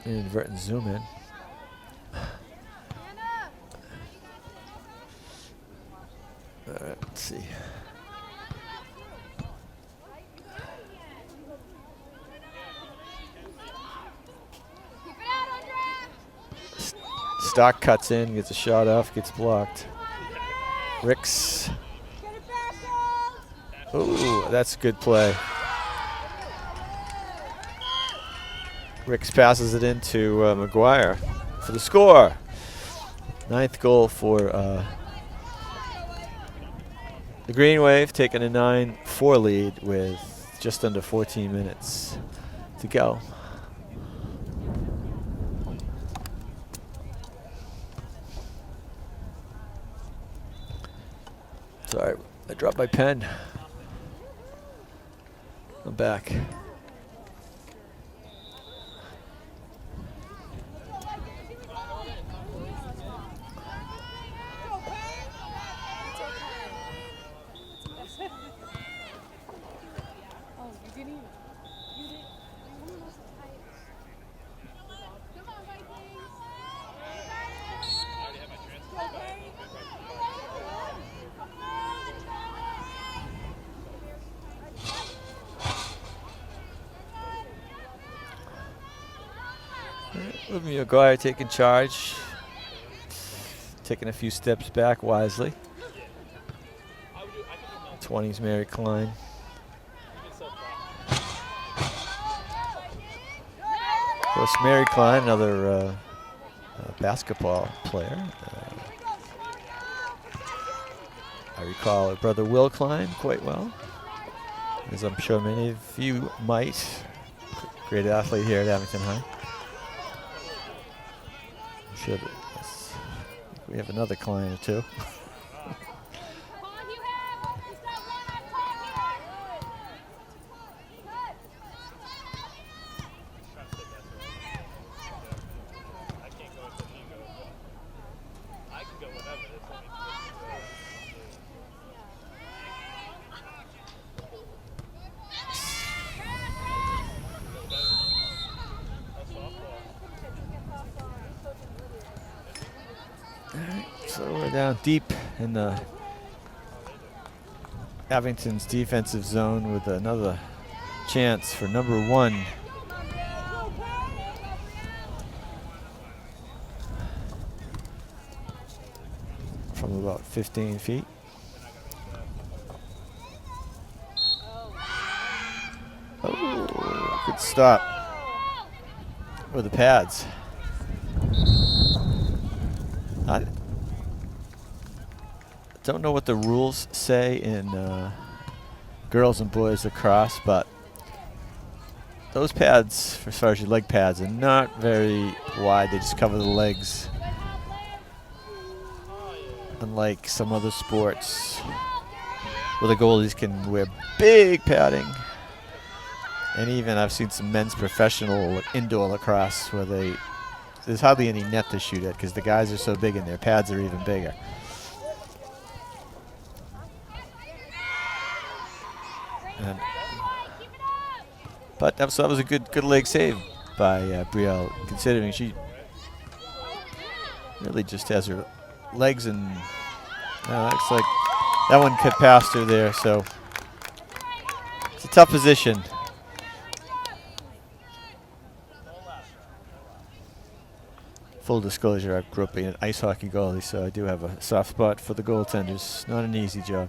Inadvertent zoom in. All right, let's see. Stock cuts in, gets a shot off, gets blocked. Ricks. Ooh, that's a good play. Ricks passes it into McGuire for the score. 9th goal for the Green Wave, taking a 9-4 lead with just under 14 minutes to go. Sorry, I dropped my pen. I'm back. Olivia McGuire taking charge, taking a few steps back wisely. 20's Mary Klein. Of course, Mary Klein, another basketball player. I recall her brother Will Klein quite well, as I'm sure many of you might. Great athlete here at Abington High. I'm sure that we have another Klein or two. So we're down deep in the Abington's defensive zone with another chance for number 1. From about 15 feet. Oh, good stop with the pads. I don't know what the rules say in girls and boys lacrosse, but those pads, as far as your leg pads, are not very wide. They just cover the legs. Unlike some other sports where the goalies can wear big padding. And even I've seen some men's professional indoor lacrosse where there's hardly any net to shoot at because the guys are so big and their pads are even bigger. But that was a good leg save by Brielle, considering she really just has her legs and looks like that one cut past her there. So it's a tough position. Full disclosure, I grew up being an ice hockey goalie, so I do have a soft spot for the goaltenders. Not an easy job.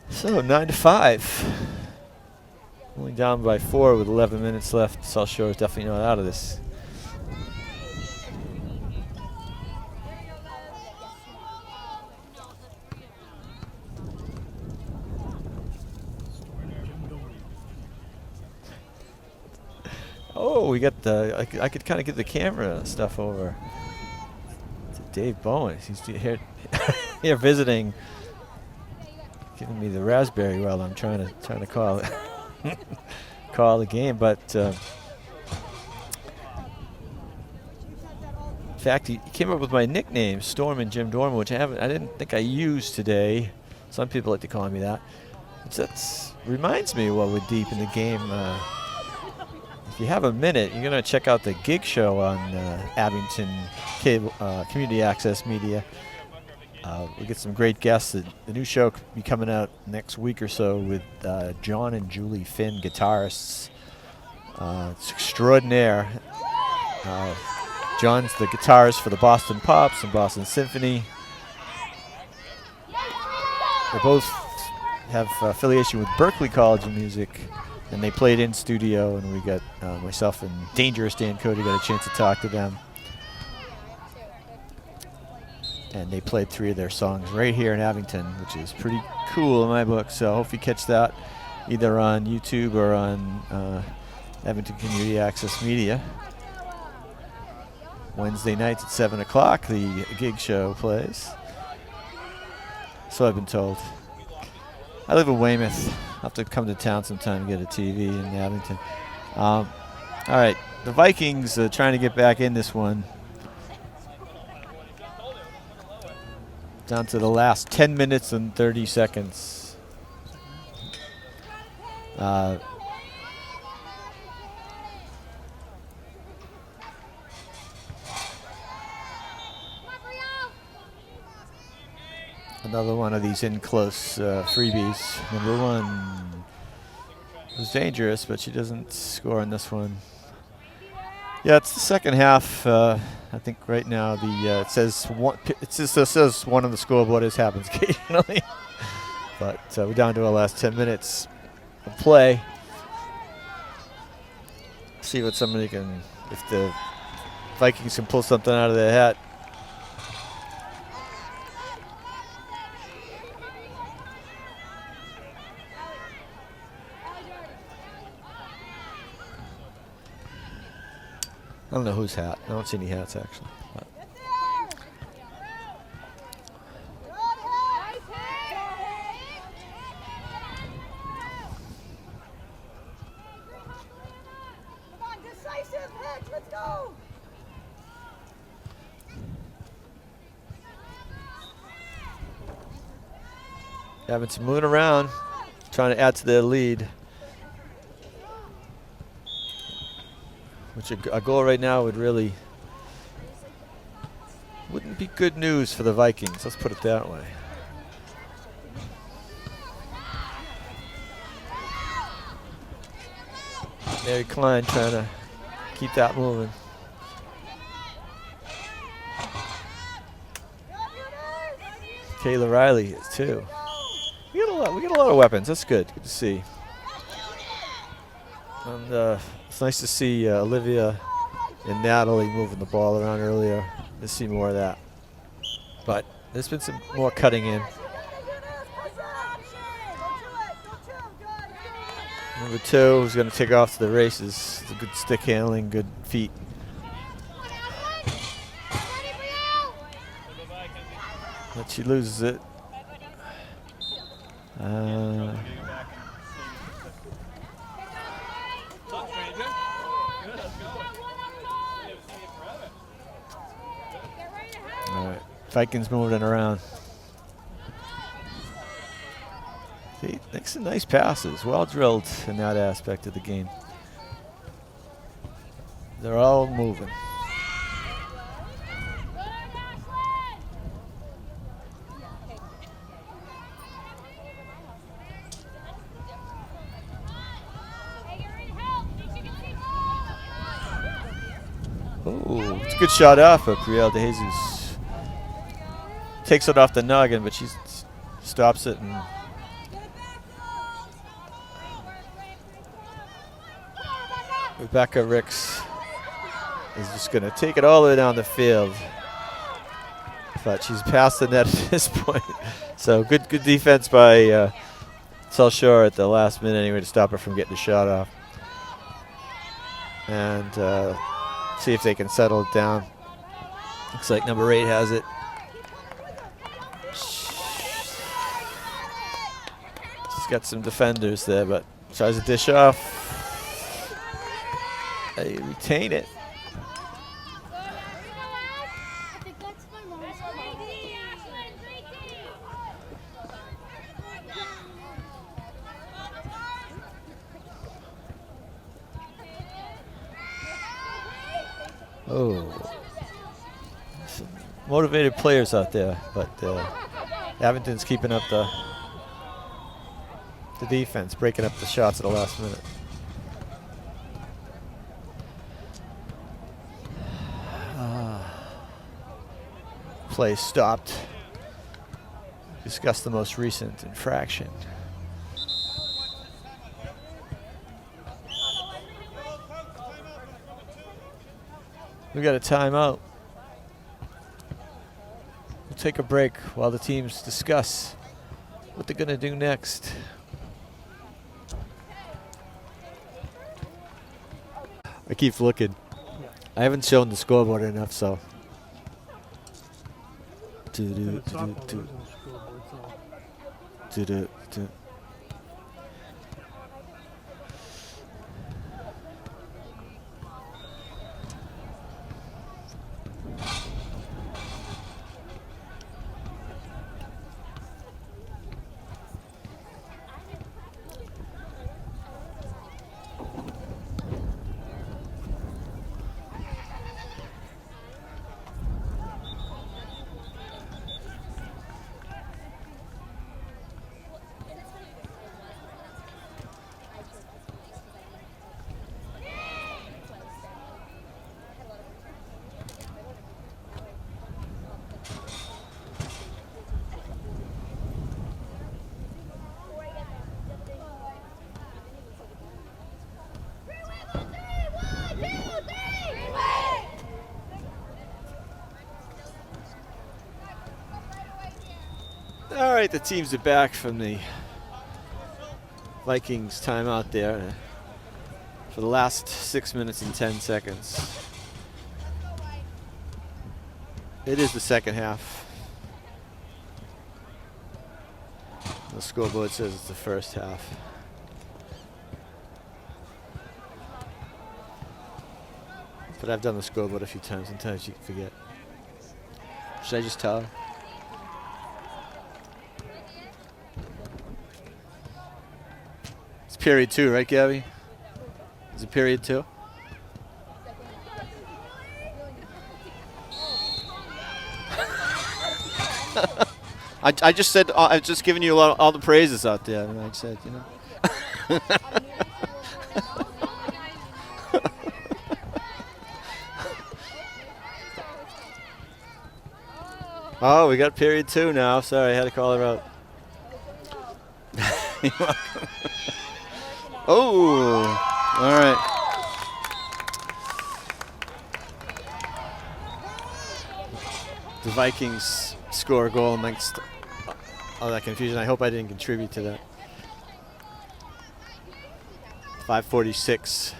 So 9-5. Only down by 4 with 11 minutes left. South Shore is definitely not out of this. Oh, we got the. I could kind of get the camera stuff over to Dave Bowen. He's here, here visiting, giving me the raspberry while I'm trying to call it, call the game. But in fact, he came up with my nickname, Storm and Jim Dorman, which I didn't think I used today. Some people like to call me that. That reminds me while we're deep in the game. If you have a minute, you're going to check out the gig show on Abington Cable Community Access Media. We get some great guests. The new show could be coming out next week or so with John and Julie Finn, guitarists. It's extraordinaire. John's the guitarist for the Boston Pops and Boston Symphony. They both have affiliation with Berklee College of Music. And they played in studio, and we got myself and Dangerous Dan Cody got a chance to talk to them. And they played 3 of their songs right here in Abington, which is pretty cool in my book. So I hope you catch that either on YouTube or on Abington Community Access Media. Wednesday nights at 7 o'clock, the gig show plays. So I've been told. I live in Weymouth. I'll have to come to town sometime to get a TV in Abington. All right, the Vikings trying to get back in this one. Down to the last 10 minutes and 30 seconds. Another one of these in-close freebies. Number 1 was dangerous, but she doesn't score on this one. Yeah, it's the second half. I think right now it says one. It just says one on the scoreboard. This happens occasionally, but we're down to our last 10 minutes of play. See what somebody can, if the Vikings can pull something out of their hat. I don't know whose hat. I don't see any hats, actually. But. Come on, decisive hits, let's go! Abington moving around, trying to add to their lead. Which a goal right now wouldn't be good news for the Vikings. Let's put it that way. Mary Klein trying to keep that moving. Kayla Riley is too. We got a got a lot of weapons. That's good. Good to see. And it's nice to see Olivia and Natalie moving the ball around earlier. Let's see more of that. But there's been some more cutting in. Number 2, who's going to take off to the races. It's a good stick handling, good feet. But she loses it. All right, Vikings moving around. He makes some nice passes, well drilled in that aspect of the game. They're all moving. Oh, it's a good shot off of Brielle De Jesus. Takes it off the noggin, but she stops it. And Rebecca Ricks is just going to take it all the way down the field. But she's past the net at this point. So good defense by South Shore at the last minute anyway to stop her from getting the shot off. And see if they can settle it down. Looks like number 8 has it. She's got some defenders there, but tries to dish off. They retain it. Oh, some motivated players out there, but Abington's keeping up the defense, breaking up the shots at the last minute. Play stopped. Discuss the most recent infraction. We got a timeout. We'll take a break while the teams discuss what they're going to do next. I keep looking. I haven't shown the scoreboard enough, so. All right, the teams are back from the Vikings timeout there for the last 6 minutes and 10 seconds. It is the second half. The scoreboard says it's the first half. But I've done the scoreboard a few times. Sometimes you can forget. Should I just tell her? It's period 2, right, Gabby? Is it period 2? I just said, I've just given you all the praises out there. And I said, you know. Oh, we got period 2 now. Sorry, I had to call her out. Oh, all right. The Vikings score a goal amongst all that confusion. I hope I didn't contribute to that. 5:46.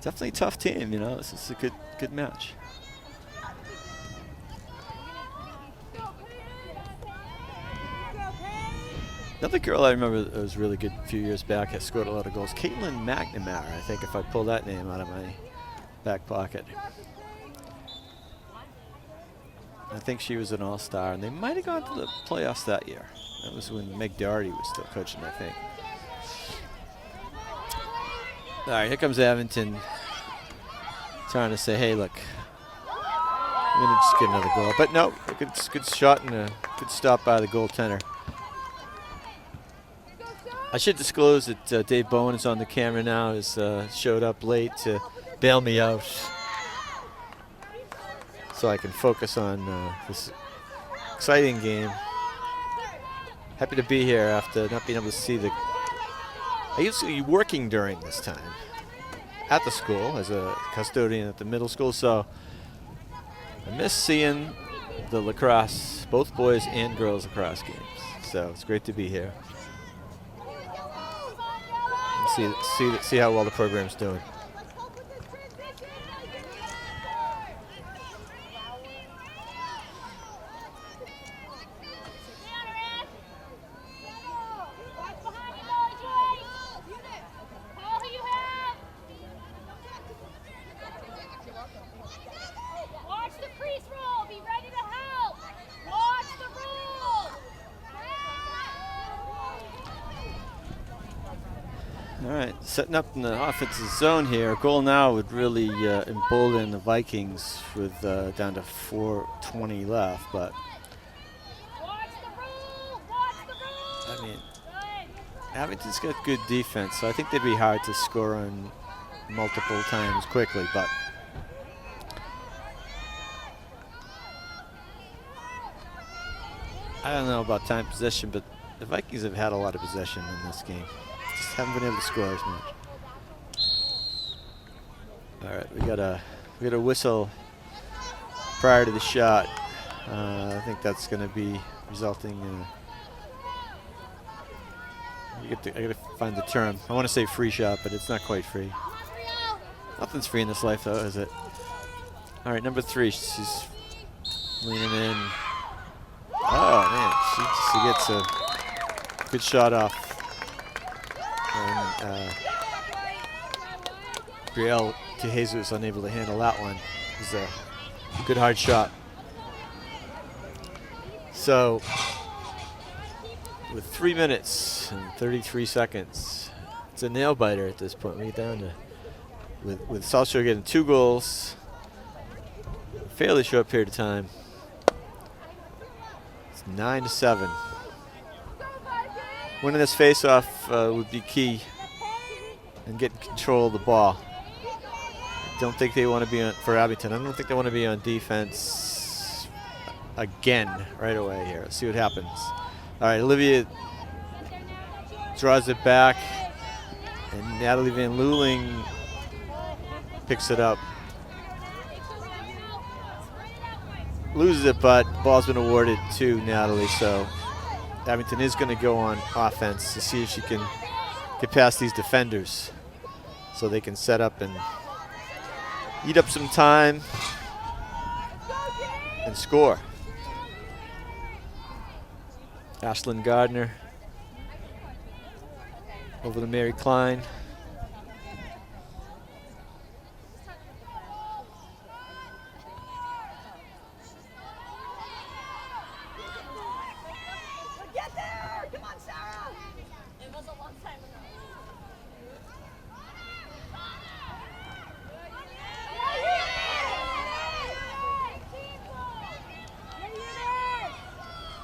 Definitely a tough team, you know. This is a good match. Another girl I remember that was really good a few years back has scored a lot of goals. Caitlin McNamara, I think, if I pull that name out of my back pocket. I think she was an all-star, and they might have gone to the playoffs that year. That was when Meg Doherty was still coaching, I think. All right, here comes Abington trying to say, hey, look, I'm going to just get another goal. But no, a good shot and a good stop by the goaltender. I should disclose that Dave Bowen is on the camera now. Has showed up late to bail me out so I can focus on this exciting game. Happy to be here after not being able to see the... I used to be working during this time at the school as a custodian at the middle school, so I miss seeing the lacrosse, both boys and girls lacrosse games. So it's great to be here. See how well the program's doing. All right, setting up in the offensive zone here. A goal now would really embolden the Vikings with down to 4:20 left, but I mean, Abington's got good defense, so I think they'd be hard to score on multiple times quickly, but I don't know about time possession, but the Vikings have had a lot of possession in this game. Just haven't been able to score as much. All right, we got a whistle prior to the shot. I think that's going to be resulting in. I got to find the term. I want to say free shot, but it's not quite free. Nothing's free in this life, though, is it? All right, number 3. She's leaning in. Oh man, she gets a good shot off. And Brielle Tejesu was unable to handle that one. It was a good hard shot. So, with 3 minutes and 33 seconds, it's a nail biter at this point. We get down to with South Shore getting 2 goals, fairly short period of time. It's 9-7. Winning this face-off would be key and getting control of the ball. I don't think they want to be on, for Abington, I don't think they want to be on defense again right away here. Let's see what happens. All right, Olivia draws it back, and Natalie Van Luling picks it up. Loses it, but ball's been awarded to Natalie, so Abington is going to go on offense to see if she can get past these defenders so they can set up and eat up some time and score. Ashlyn Gardner over to Mary Klein. Get there! Come on, Sarah! It was a long time ago.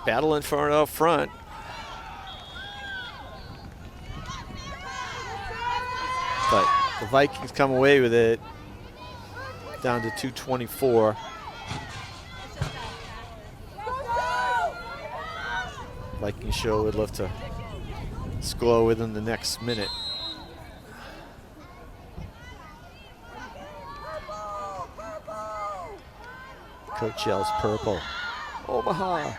Battling for it out front. But the Vikings come away with it down to 2:24. Vikings show would love to score within the next minute. Coach yells purple. Omaha. I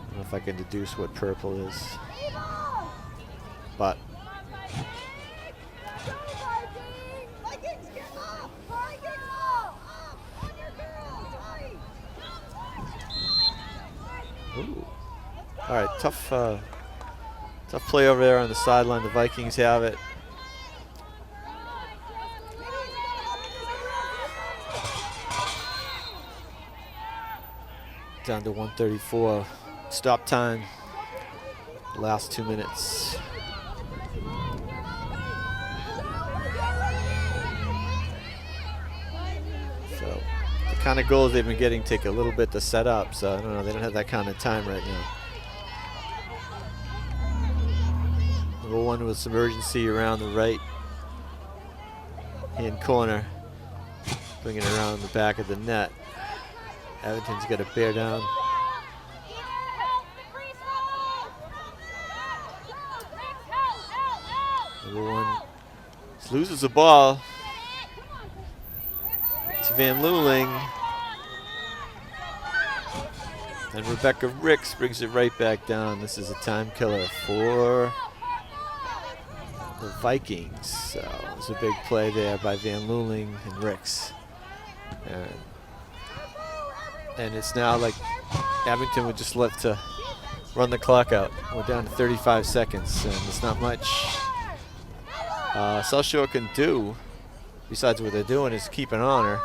don't know if I can deduce what purple is. But Vikings, get up! Vikings, up! On your girls! ooh. All right, tough play over there on the sideline. The Vikings have it. Down to 1:34. Stop time. Last 2 minutes. So the kind of goals they've been getting take a little bit to set up. So I don't know. They don't have that kind of time right now. Number one with some urgency around the right hand corner. Bringing it around the back of the net. Abington's got to bear down. Number one loses the ball. It's Van Luling. And Rebecca Ricks brings it right back down. This is a time killer for the Vikings. So it was a big play there by Van Luling and Ricks. And it's now like Abington would just love to run the clock out. We're down to 35 seconds, and it's not much South Shore can do, besides what they're doing, is keep an honor.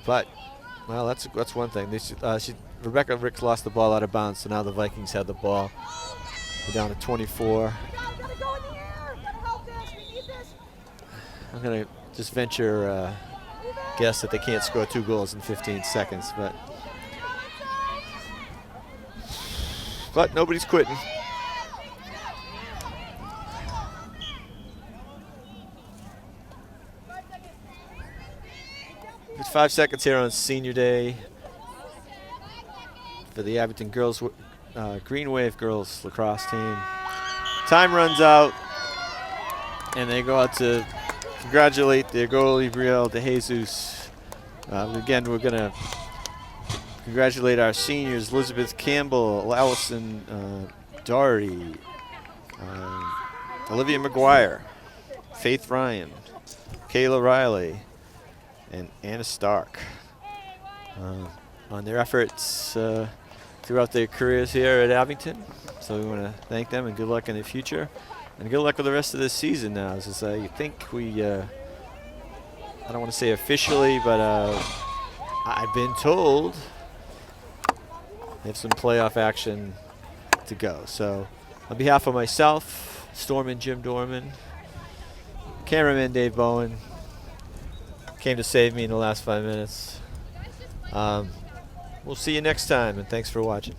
But, well, that's one thing. Rebecca Ricks lost the ball out of bounds, so now the Vikings have the ball. We're down to 24. I'm going to just venture guess that they can't score 2 goals in 15 seconds, but nobody's quitting. It's 5 seconds here on Senior Day for the Abington girls, Green Wave girls lacrosse team. Time runs out, and they go out to congratulate their goalie, Brielle De Jesus. Again, we're going to congratulate our seniors, Elizabeth Campbell, Allison Doherty, Olivia McGuire, Faith Ryan, Kayla Riley, and Anna Stark on their efforts throughout their careers here at Abington. So we want to thank them and good luck in the future. And good luck with the rest of this season now. As I think we, I don't want to say officially, but I've been told they have some playoff action to go. So on behalf of myself, Storm and Jim Dorman, cameraman Dave Bowen, came to save me in the last 5 minutes. We'll see you next time, and thanks for watching.